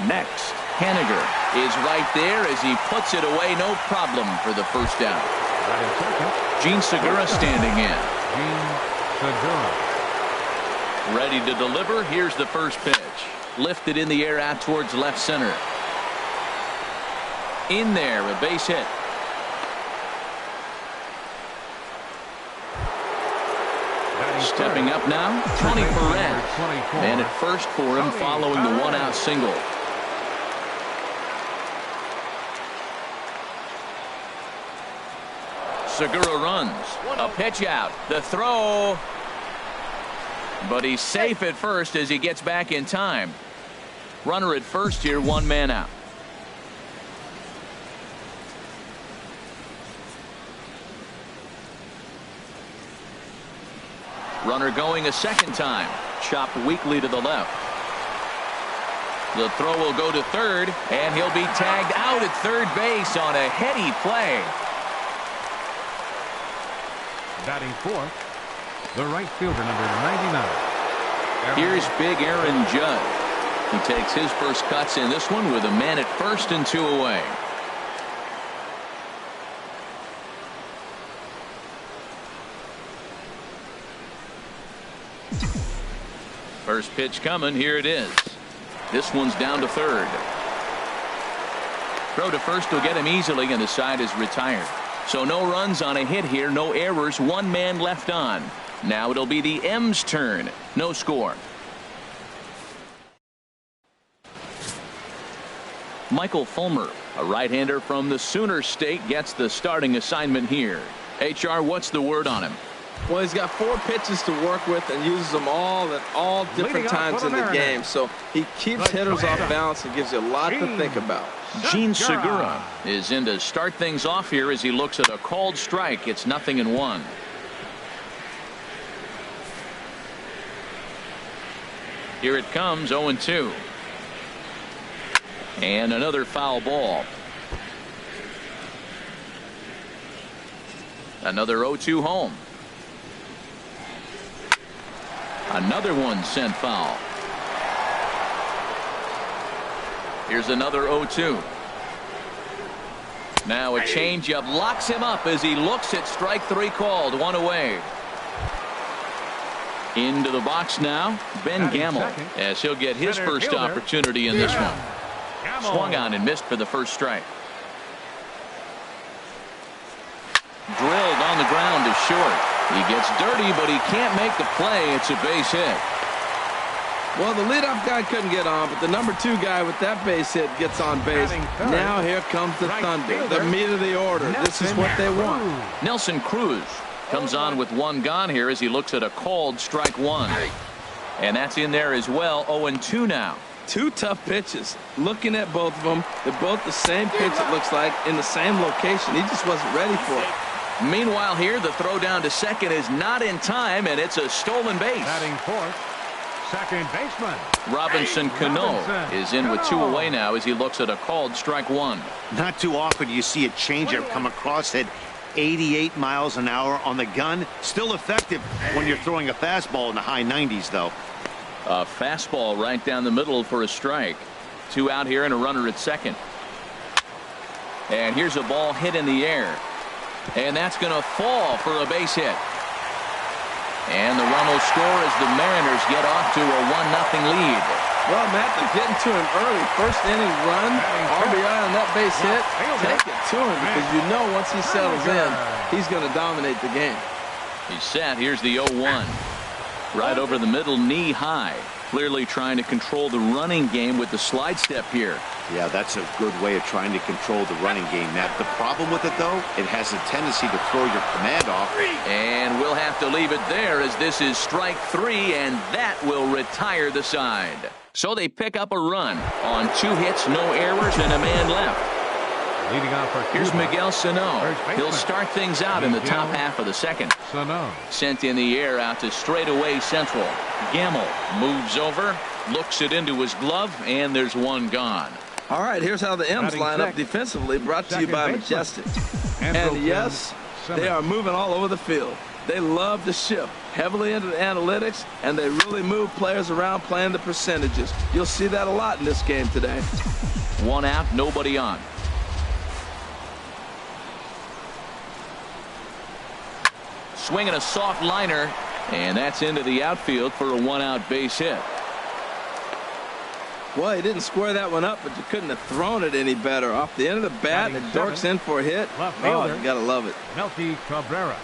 [SPEAKER 3] Next, Haniger is right there as he puts it away, no problem for the first out. Gene Segura standing in. Ready to deliver. Here's the first pitch. Lifted in the air out towards left center. In there, a base hit. Stepping up now, Tony Perez. Man at first for him following the one-out single. Segura runs. A pitch out. The throw. But he's safe at first as he gets back in time. Runner at first here, one man out. Runner going a second time. Chopped weakly to the left. The throw will go to third, and he'll be tagged out at third base on a heady play.
[SPEAKER 1] Batting fourth, the right fielder, number 99.
[SPEAKER 3] Here's big Aaron Judge. He takes his first cuts in this one with a man at first and two away. First pitch coming. Here it is. This one's down to third. Throw to first will get him easily, and the side is retired. So no runs on a hit here, no errors, one man left on. Now it'll be the M's turn. No score. Michael Fulmer, a right-hander from the Sooner State, gets the starting assignment here. HR, what's the word on him?
[SPEAKER 4] Well, he's got 4 pitches to work with and uses them all at all different times in the game. So he keeps hitters off balance and gives you a lot to think about.
[SPEAKER 3] Gene Segura is in to start things off here as he looks at a called strike. It's 0-1. Here it comes, 0-2. And another foul ball. Another 0-2 home. Another one sent foul. Here's another 0-2. Now a changeup locks him up as he looks at strike 3 called. One away. Into the box now, Ben Gamble, as he'll get his first opportunity in this one. Swung on and missed for the first strike. Drilled on the ground to short. He gets dirty, but he can't make the play. It's a base hit.
[SPEAKER 4] Well, the leadoff guy couldn't get on, but the number 2 guy with that base hit gets on base. Now here comes the Thunder, the meat of the order. This is what they want.
[SPEAKER 3] Nelson Cruz comes on with 1 gone here as he looks at a called strike 1. And that's in there as well. 0-2 now.
[SPEAKER 4] 2 tough pitches. Looking at both of them, they're both the same pitch, it looks like, in the same location. He just wasn't ready for it.
[SPEAKER 3] Meanwhile here, the throw down to second is not in time, and it's a stolen base.
[SPEAKER 1] Batting fourth, second baseman
[SPEAKER 3] Robinson Cano is in with 2 away now as he looks at a called strike 1.
[SPEAKER 5] Not too often you see a changeup come across at 88 miles an hour on the gun. Still effective when you're throwing a fastball in the high 90s, though.
[SPEAKER 3] A fastball right down the middle for a strike. 2 out here and a runner at second. And here's a ball hit in the air. And that's going to fall for a base hit. And the run will score as the Mariners get off to a 1-0 lead.
[SPEAKER 4] Well, Matt, they're getting to him early. First inning run, RBI on that base hit. Take it to him because you know once he settles in, he's going to dominate the game.
[SPEAKER 3] He's set. Here's the 0-1. Right over the middle, knee high. Clearly trying to control the running game with the slide step here.
[SPEAKER 5] Yeah, that's a good way of trying to control the running game, Matt. The problem with it, though, it has a tendency to throw your command off.
[SPEAKER 3] And we'll have to leave it there as this is strike 3, and that will retire the side. So they pick up a run on 2 hits, no errors, and a man left.
[SPEAKER 1] Leading off for
[SPEAKER 3] Here's Miguel Sano. He'll start things out in the top half of the second. Sent in the air out to straightaway central. Gamble moves over, looks it into his glove, and there's 1 gone.
[SPEAKER 4] All right, here's how the M's
[SPEAKER 1] Batting
[SPEAKER 4] line up
[SPEAKER 1] sixth.
[SPEAKER 4] defensively, brought to you
[SPEAKER 1] Second
[SPEAKER 4] by
[SPEAKER 1] baseman.
[SPEAKER 4] Majestic.
[SPEAKER 1] And
[SPEAKER 4] And
[SPEAKER 1] bullpen,
[SPEAKER 4] yes, they
[SPEAKER 1] Simmons.
[SPEAKER 4] are moving all over the field. They love to shift heavily into the analytics, and they really move players around playing the percentages. You'll see that a lot in this game today.
[SPEAKER 3] 1 out, nobody on. Swinging a soft liner, and that's into the outfield for a 1-out base hit.
[SPEAKER 4] Well, he didn't square that one up, but you couldn't have thrown it any better. Off the end of the bat,
[SPEAKER 1] Batting
[SPEAKER 4] it dorks in for a hit.
[SPEAKER 1] Left
[SPEAKER 4] Oh,
[SPEAKER 1] fielder.
[SPEAKER 4] you gotta love it.
[SPEAKER 1] Melky Cabrera.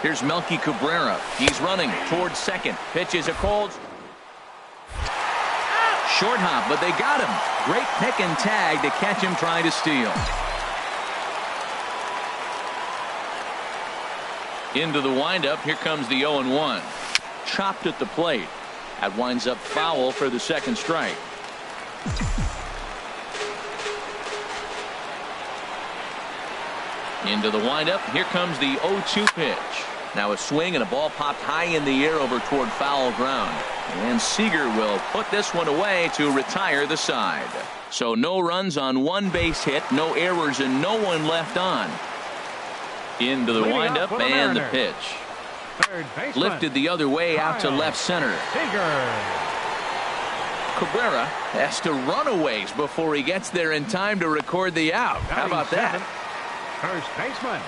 [SPEAKER 3] Here's Melky Cabrera. He's running towards second. Pitch is a cold. Short hop, but they got him. Great pick and tag to catch him trying to steal. Into the windup. Here comes the 0-1. Chopped at the plate. That winds up foul for the second strike. Into the windup. Here comes the 0-2 pitch. Now a swing and a ball popped high in the air over toward foul ground. And Seager will put this one away to retire the side. So no runs on one base hit, no errors, and no one left on. Into the
[SPEAKER 1] Leading
[SPEAKER 3] windup
[SPEAKER 1] off for the
[SPEAKER 3] and the
[SPEAKER 1] Mariners.
[SPEAKER 3] pitch.
[SPEAKER 1] Third baseman.
[SPEAKER 3] Lifted the other way out to
[SPEAKER 1] Kyle
[SPEAKER 3] left center.
[SPEAKER 1] Seager.
[SPEAKER 3] Cabrera has to run a ways before he gets there in time to record the out. How about that?
[SPEAKER 1] First baseman,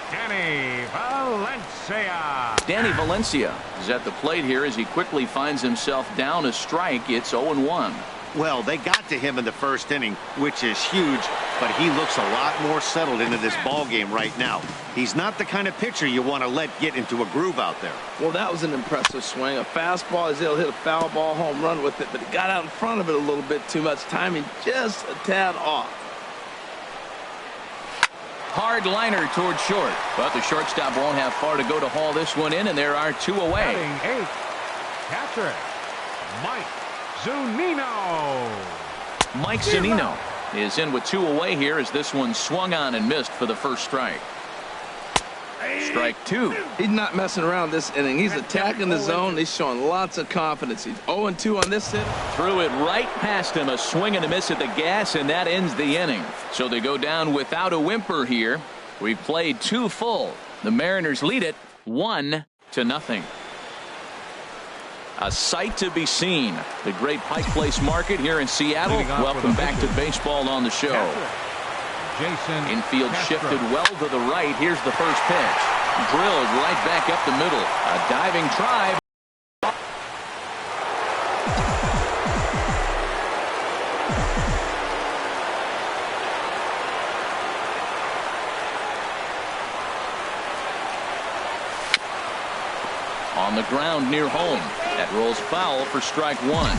[SPEAKER 1] Danny Valencia.
[SPEAKER 3] Danny Valencia is at the plate here as he quickly finds himself down a strike. It's 0-1.
[SPEAKER 5] Well, they got to him in the first inning, which is huge, but he looks a lot more settled into this ball game right now. He's not the kind of pitcher you want to let get into a groove out there.
[SPEAKER 4] Well, that was an impressive swing. A fastball, he'll hit a foul ball home run with it, but he got out in front of it a little bit too much. Timing just a tad off.
[SPEAKER 3] Hard liner toward short, but the shortstop won't have far to go to haul this one in, and there are two away.
[SPEAKER 1] Batting eighth, catcher, Mike Zunino.
[SPEAKER 3] Mike Zunino is in with two away here as this one swung on and missed for the first strike. Strike two.
[SPEAKER 4] He's not messing around this inning. He's attacking the zone. He's showing lots of confidence. He's 0-2 on this hit.
[SPEAKER 3] Threw it right past him, a swing and a miss at the gas, and that ends the inning. So they go down without a whimper here. We've played two full. The Mariners lead it 1-0. A sight to be seen. The great Pike Place Market here in Seattle. Welcome back to baseball on the show.
[SPEAKER 1] Jason
[SPEAKER 3] Infield
[SPEAKER 1] Castro.
[SPEAKER 3] shifted well to the right. Here's the first pitch. Drilled right back up the middle. A diving try. On the ground near home. That rolls foul for strike one.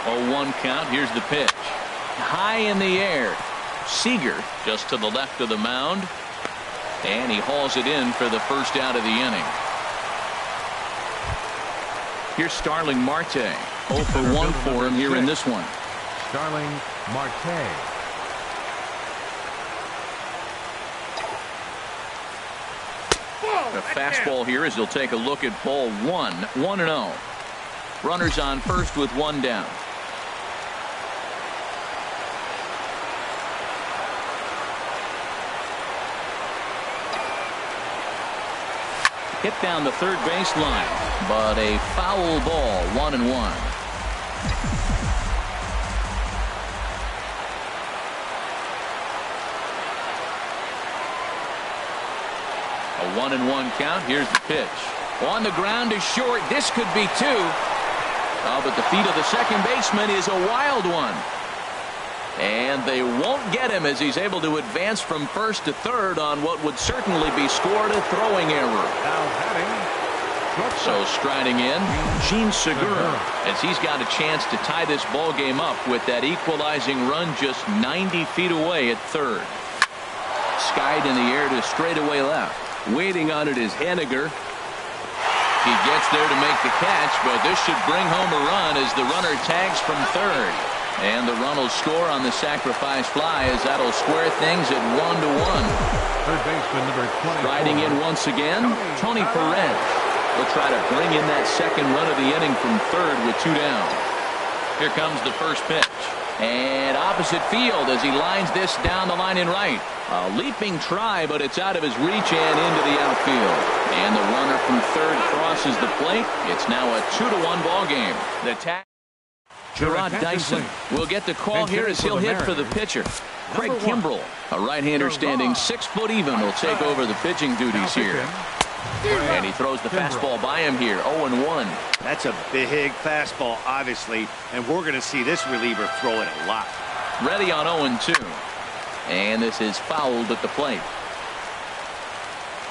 [SPEAKER 3] 0-1 count. Here's the pitch. High in the air. Seager just to the left of the mound. And he hauls it in for the first out of the inning. Here's Starling Marte. 0 for 1 for him here in this one.
[SPEAKER 1] Starling Marte.
[SPEAKER 3] The fastball here as he'll take a look at ball one. 1-0. Runners on first with one down. Hit down the third baseline, but a foul ball. 1-1. A 1-1 count. Here's the pitch. On the ground is short. This could be two. Oh, but the feet of the second baseman is a wild one. And they won't get him as he's able to advance from first to third on what would certainly be scored a throwing error.
[SPEAKER 1] Now batting.
[SPEAKER 3] So striding in, Gene Segura, as he's got a chance to tie this ball game up with that equalizing run just 90 feet away at third. Skied in the air to straightaway left. Waiting on it is Henniger. He gets there to make the catch, but this should bring home a run as the runner tags from third. And the run will score on the sacrifice fly as that'll square things at 1-1.
[SPEAKER 1] Third baseman number 24.
[SPEAKER 3] Riding in once again, Tony Perez. Will try to bring in that second run of the inning from third with 2 down. Here comes the first pitch. And opposite field as he lines this down the line in right. A leaping try, but it's out of his reach and into the outfield. And the runner from third crosses the plate. It's now a 2-1 ball game. The Gerard Dyson will get the call here as he'll hit for the pitcher. Craig Kimbrell, a right-hander standing 6 foot even, will take over the pitching duties here. And he throws the fastball by him here, 0-1.
[SPEAKER 5] That's a big fastball, obviously, and we're going to see this reliever throw it a lot.
[SPEAKER 3] Ready on 0-2. And this is fouled at the plate.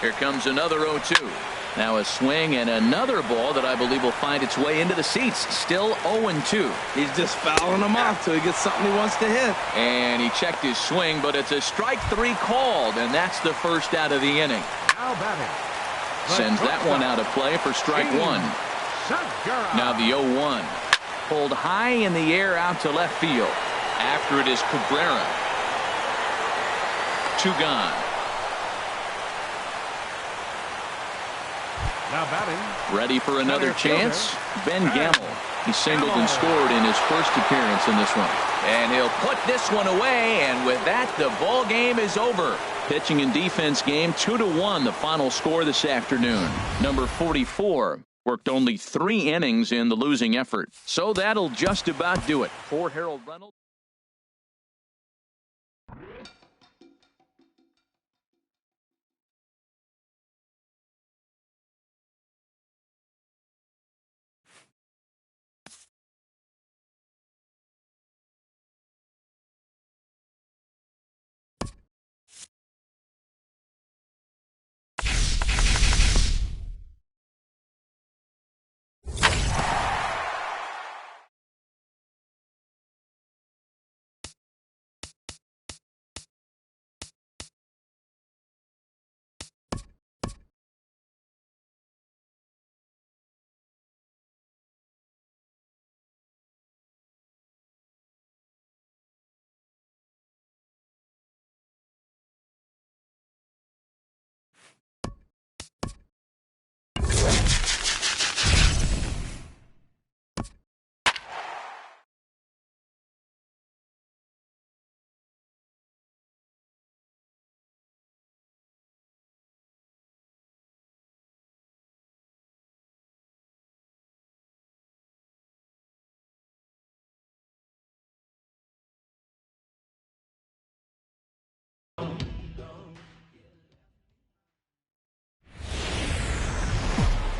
[SPEAKER 3] Here comes another 0-2. Now a swing and another ball that I believe will find its way into the seats. Still 0-2.
[SPEAKER 4] He's just fouling them off till he gets something he wants to hit.
[SPEAKER 3] And he checked his swing, but it's a strike 3 called, and that's the first out of the inning.
[SPEAKER 1] Now batting.
[SPEAKER 3] Sends that one out of play for strike 1. Now the 0-1. Pulled high in the air out to left field. After it is Cabrera. 2 gone.
[SPEAKER 1] Now batting.
[SPEAKER 3] Ready for another chance. Ben Gamble. He singled and scored in his first appearance in this one. And he'll put this one away, and with that, the ball game is over. Pitching and defense game 2-1, the final score this afternoon. Number 44 worked only 3 innings in the losing effort. So that'll just about do it. For Harold Reynolds.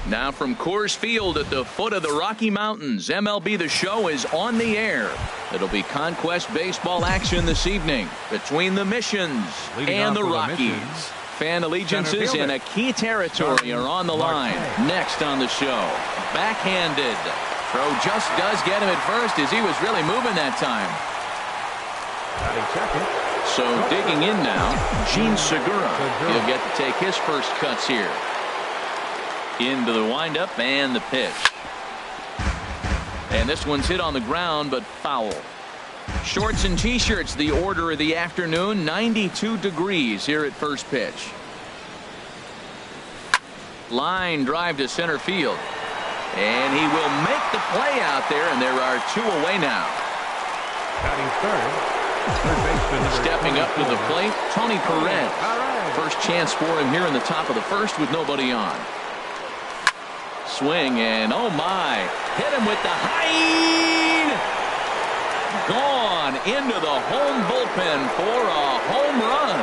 [SPEAKER 3] Now from Coors Field at the foot of the Rocky Mountains, MLB The Show is on the air. It'll be Conquest baseball action this evening between the Missions and the Rockies. Fan allegiances in a key territory are on the line. Next on the show, backhanded. Throw just does get him at first as he was really moving that time. So digging in now, Gene Segura. He'll get to take his first cuts here. Into the windup and the pitch. And this one's hit on the ground, but foul. Shorts and T-shirts, the order of the afternoon. 92 degrees here at first pitch. Line drive to center field. And he will make the play out there, and there are 2 away now.
[SPEAKER 1] Batting third baseman
[SPEAKER 3] stepping up to the plate, Tony Perez. First chance for him here in the top of the first with nobody on. Swing, and oh my, hit him with the high. Gone into the home bullpen for a home run.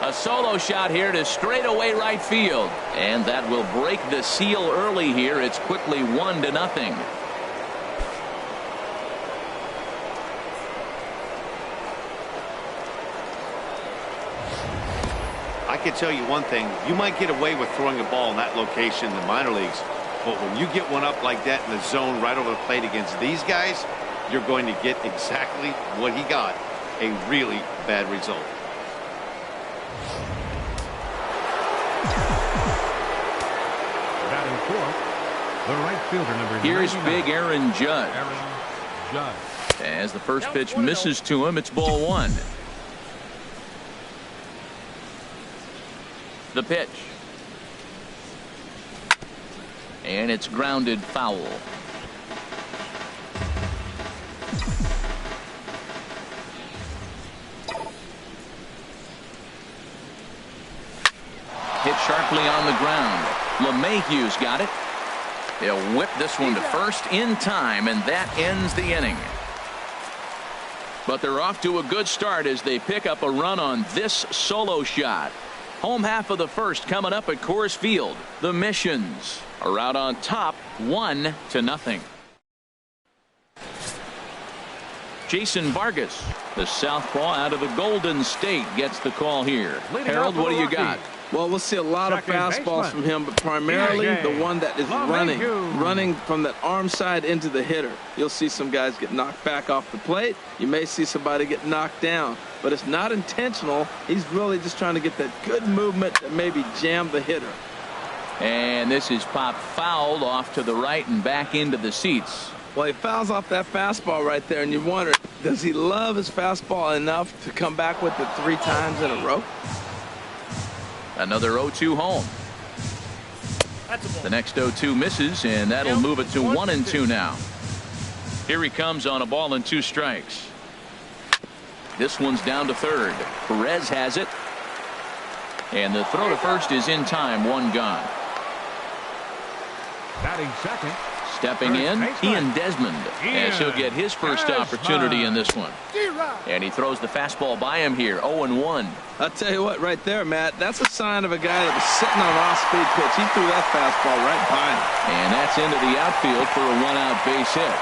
[SPEAKER 3] A solo shot here to straightaway right field, and that will break the seal early here. It's quickly 1-0.
[SPEAKER 5] I can tell you one thing, you might get away with throwing a ball in that location in the minor leagues, but when you get one up like that in the zone right over the plate against these guys, you're going to get exactly what he got, a really bad result.
[SPEAKER 1] fourth, the right fielder, number
[SPEAKER 3] Here's
[SPEAKER 1] 99.
[SPEAKER 3] big Aaron Judge.
[SPEAKER 1] Aaron Judge.
[SPEAKER 3] As the first pitch misses to him, it's ball one. The pitch. And it's grounded foul. Hit sharply on the ground. LeMahieu's got it. He'll whip this one to first in time, and that ends the inning. But they're off to a good start as they pick up a run on this solo shot. Home half of the first coming up at Coors Field. The Missions are out on top 1-0. Jason Vargas, the southpaw out of the Golden State, gets the call here. Harold, what do you got?
[SPEAKER 4] Well, we'll see a lot of fastballs from him, but primarily the one that is running from that arm side into the hitter. You'll see some guys get knocked back off the plate. You may see somebody get knocked down, but it's not intentional. He's really just trying to get that good movement that maybe jam the hitter.
[SPEAKER 3] And this is popped fouled off to the right and back into the seats.
[SPEAKER 4] Well, he fouls off that fastball right there, and you wonder, does he love his fastball enough to come back with it 3 times in a row?
[SPEAKER 3] Another 0-2 home. The next 0-2 misses, and that'll move it to 1-2 now. Here he comes on a ball and 2 strikes. This one's down to third. Perez has it. And the throw to first is in time. 1 gone.
[SPEAKER 1] Batting second.
[SPEAKER 3] Stepping in, Ian Desmond, as he'll get his first opportunity in this one. And he throws the fastball by him here, 0-1.
[SPEAKER 4] I'll tell you what, right there, Matt, that's a sign of a guy that was sitting on an off-speed pitch. He threw that fastball right by him.
[SPEAKER 3] And that's into the outfield for a 1-out base hit.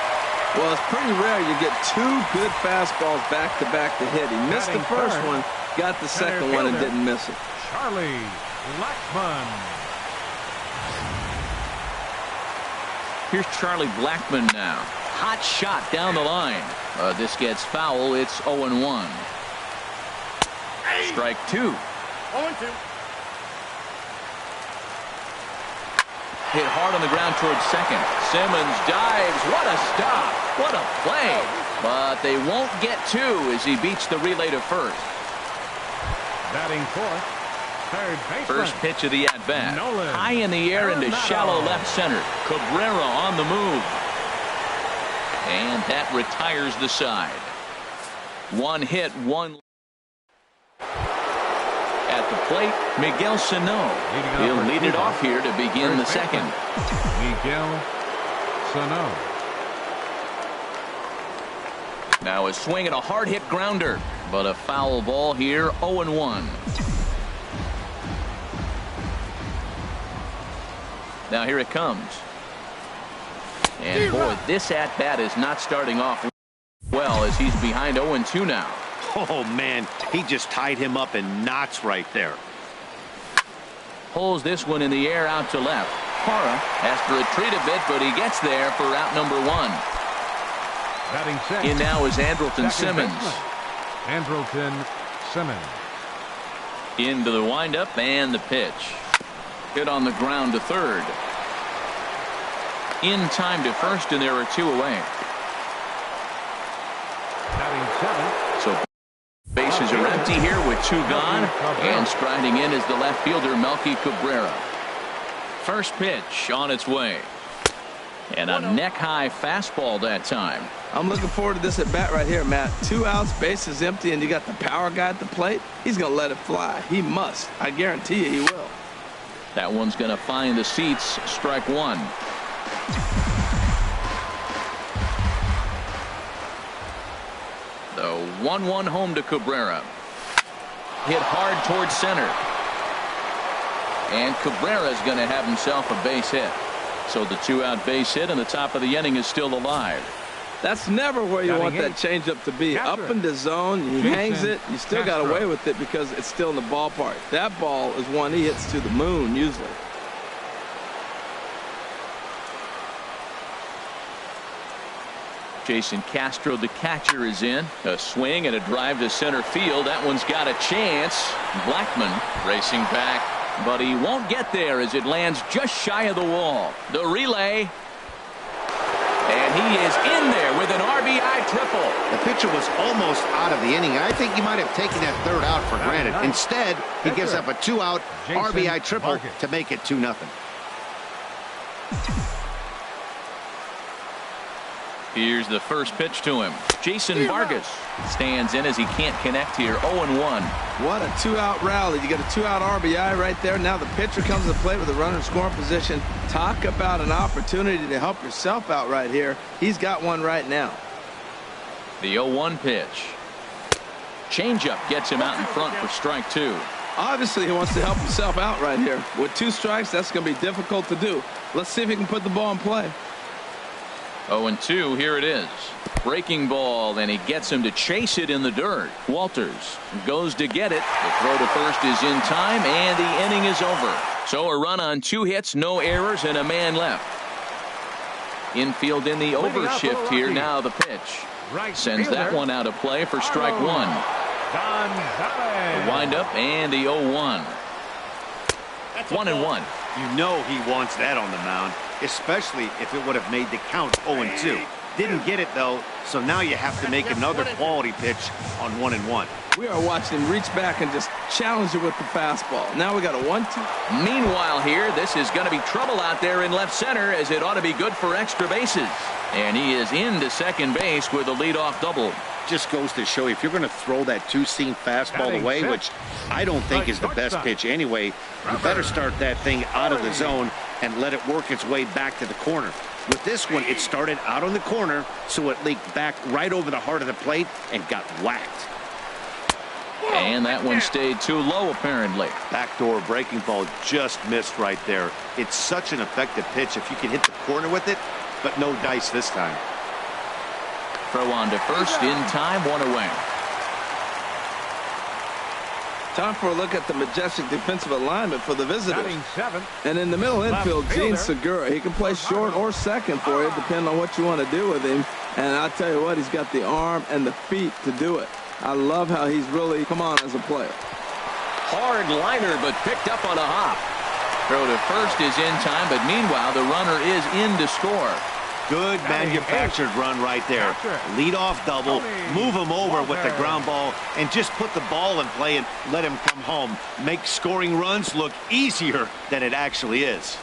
[SPEAKER 4] Well, it's pretty rare you get 2 good fastballs back-to-back to hit. He missed the first one, got the second one, and didn't miss it.
[SPEAKER 1] Charlie Blackmon.
[SPEAKER 3] Here's Charlie Blackmon now. Hot shot down the line. This gets foul. It's 0-1. Strike 2. 0-2. Hit hard on the ground towards second. Simmons dives. What a stop. What a play. But they won't get 2 as he beats the relay to first.
[SPEAKER 1] Batting fourth. Third baseman.
[SPEAKER 3] First pitch of the at-bat. High in the air into shallow left center. Cabrera on the move. And that retires the side. 1 hit, 1. At the plate, Miguel Sano. He'll lead it off here to begin the second.
[SPEAKER 1] Miguel Sano.
[SPEAKER 3] Now a swing and a hard hit grounder. But a foul ball here, 0-1. Now here it comes. And boy, this at-bat is not starting off well as he's behind 0-2 now.
[SPEAKER 5] Oh, man, he just tied him up in knots right there.
[SPEAKER 3] Pulls this one in the air out to left. Hara has to retreat a bit, but he gets there for out number 1.
[SPEAKER 1] Batting sixth.
[SPEAKER 3] In now is Andrelton Simmons.
[SPEAKER 1] Andrelton Simmons.
[SPEAKER 3] Into the windup and the pitch. Hit on the ground to third. In time to first, and there are 2 away.
[SPEAKER 1] Batting seventh.
[SPEAKER 3] So bases are empty here with 2 gone. And striding in is the left fielder, Melky Cabrera. First pitch on its way. And a neck-high fastball that time.
[SPEAKER 4] I'm looking forward to this at bat right here, Matt. 2 outs, bases empty, and you got the power guy at the plate. He's going to let it fly. He must. I guarantee you he will.
[SPEAKER 3] That one's going to find the seats. Strike 1. The 1-1 home to Cabrera. Hit hard towards center. And Cabrera's going to have himself a base hit. So the 2-out base hit and the top of the inning is still alive.
[SPEAKER 4] That's never where you want that changeup to be. Up in the zone, he hangs it. You still got away with it because it's still in the ballpark. That ball is one he hits to the moon usually.
[SPEAKER 3] Jason Castro, the catcher, is in. A swing and a drive to center field. That one's got a chance. Blackmon racing back But he won't get there as it lands just shy of the wall. The relay. And he is in there with an RBI triple.
[SPEAKER 5] The pitcher was almost out of the inning. I think he might have taken that third out for granted. Instead, he gives up a 2-out RBI triple to make it 2-0.
[SPEAKER 3] Here's the first pitch to him. Jason Vargas stands in as he can't connect here. 0-1.
[SPEAKER 4] What a 2-out rally. You get a 2-out RBI right there. Now the pitcher comes to the plate with a runner in scoring position. Talk about an opportunity to help yourself out right here. He's got one right now.
[SPEAKER 3] The 0-1 pitch. Changeup gets him out in front for strike 2.
[SPEAKER 4] Obviously, he wants to help himself out right here. With 2 strikes, that's going to be difficult to do. Let's see if he can put the ball in play.
[SPEAKER 3] 0-2, here it is. Breaking ball, and he gets him to chase it in the dirt. Walters goes to get it. The throw to first is in time, and the inning is over. So a run on 2 hits, no errors, and a man left. Infield in the overshift here. Now the pitch. Sends that one out of play for strike 1. The windup and the 0-1. 1-1.
[SPEAKER 5] You know he wants that on the mound, especially if it would have made the count 0-2. Didn't get it, though, so now you have to make another quality pitch on 1-1.
[SPEAKER 4] We are watching him reach back and just challenge it with the fastball. Now we got a 1-2.
[SPEAKER 3] Meanwhile here, this is going to be trouble out there in left center, as it ought to be good for extra bases. And he is into second base with a leadoff double.
[SPEAKER 5] Just goes to show you, if you're going to throw that 2-seam fastball away, which I don't think is the best pitch anyway, you better start that thing out of the zone and let it work its way back to the corner. With this one, it started out on the corner, so it leaked back right over the heart of the plate and got whacked.
[SPEAKER 3] And that one stayed too low, apparently.
[SPEAKER 5] Backdoor breaking ball just missed right there. It's such an effective pitch if you can hit the corner with it, but no dice this time.
[SPEAKER 3] Throw on to first in time, 1 away.
[SPEAKER 4] Time for a look at the majestic defensive alignment for the visitors. And in the middle infield, Gene Segura. He can play short or second for you, depending on what you want to do with him. And I'll tell you what, he's got the arm and the feet to do it. I love how he's really come on as a player.
[SPEAKER 3] Hard liner, but picked up on a hop. Throw to first is in time, but meanwhile, the runner is in to score.
[SPEAKER 5] Good manufactured run right there. Lead off double, move him over with the ground ball, and just put the ball in play and let him come home. Make scoring runs look easier than it actually is.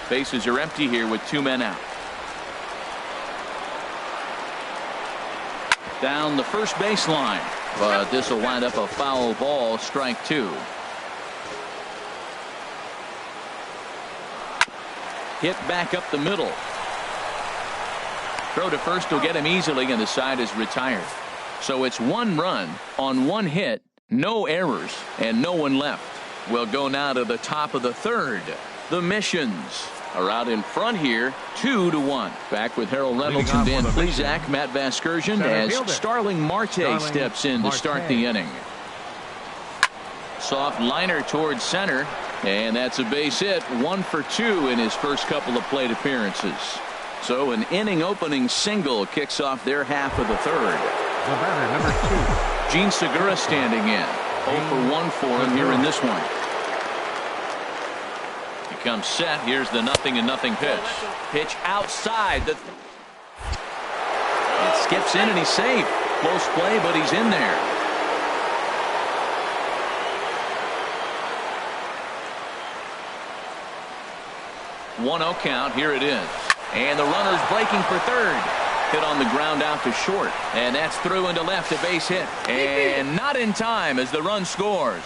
[SPEAKER 3] Bases are empty here with 2 men out. Down the first baseline, but this will wind up a foul ball, strike 2. Hit back up the middle. Throw to first will get him easily, and the side is retired. So it's 1 run on 1 hit, no errors, and no one left. We'll go now to the top of the 3rd. The Missions are out in front here, 2-1. Back with Harold Reynolds and Dan Plesac, Matt Vasgersian, as Starling Marte steps in to start the inning. Soft liner towards center, and that's a base hit. 1 for 2 in his first couple of plate appearances. So an inning opening single kicks off their half of the 3rd.
[SPEAKER 1] The batter, number 2.
[SPEAKER 3] Gene Segura standing in. 0 for 1 for him here in this one. He comes set. Here's the 0-0 pitch. Pitch outside. It skips in and he's safe. Close play, but he's in there. One-0 count. Here it is. And the runner's breaking for third. Hit on the ground out to short. And that's through into left, a base hit. And not in time as the run scores.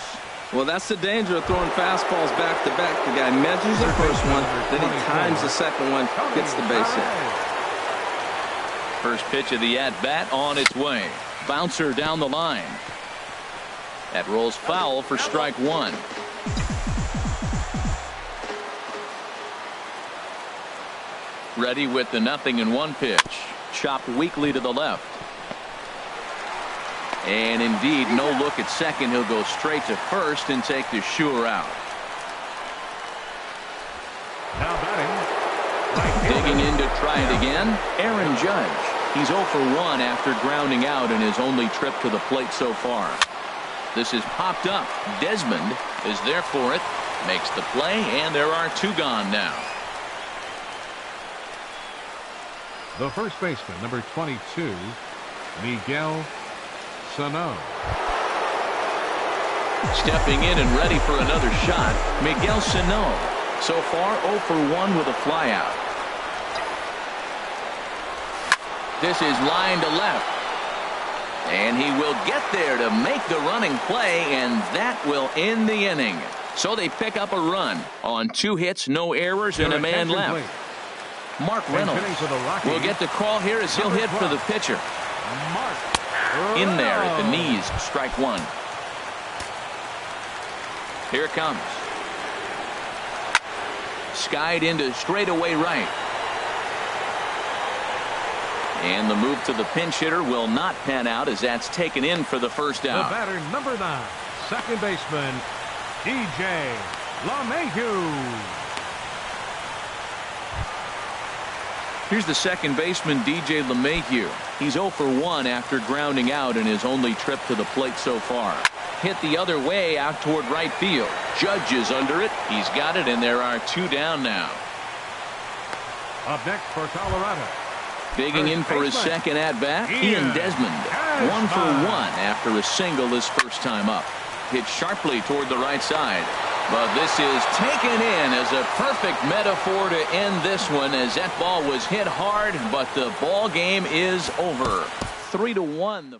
[SPEAKER 4] Well, that's the danger of throwing fastballs back to back. The guy measures the first one, then he times the second one, gets the base hit.
[SPEAKER 3] First pitch of the at-bat on its way. Bouncer down the line. That rolls foul for strike 1. Ready with the 0-1 pitch. Chopped weakly to the left. And indeed, no look at second. He'll go straight to first and take the sure out.
[SPEAKER 1] Now batting.
[SPEAKER 3] Digging in to try it again, Aaron Judge. He's 0 for 1 after grounding out in his only trip to the plate so far. This is popped up. Desmond is there for it. makes the play, and there are 2 gone now.
[SPEAKER 2] The first baseman, number 22, Miguel Sano.
[SPEAKER 3] Stepping in and ready for another shot, Miguel Sano. So far 0 for 1 with a flyout. This is line to left. And he will get there to make the running play, and that will end the inning. So they pick up a run on 2 hits, no errors, and a man left. Mark Reynolds will get the call here as he'll hit for the pitcher. In there at the knees, strike 1. Here it comes. Skied into straightaway right. And the move to the pinch hitter will not pan out as that's taken in for the first out.
[SPEAKER 2] The batter, number 9, second baseman, DJ LeMahieu.
[SPEAKER 3] Here's the second baseman, DJ LeMahieu. He's 0 for 1 after grounding out in his only trip to the plate so far. Hit the other way out toward right field. Judge is under it. He's got it, and there are 2 down now.
[SPEAKER 2] Up next for Colorado,
[SPEAKER 3] Digging in for his second at-bat, Ian Desmond. 1 for 1 after a single his first time up. Hit sharply toward the right side. But this is taken in as a perfect metaphor to end this one, as that ball was hit hard, but the ball game is over. 3-1.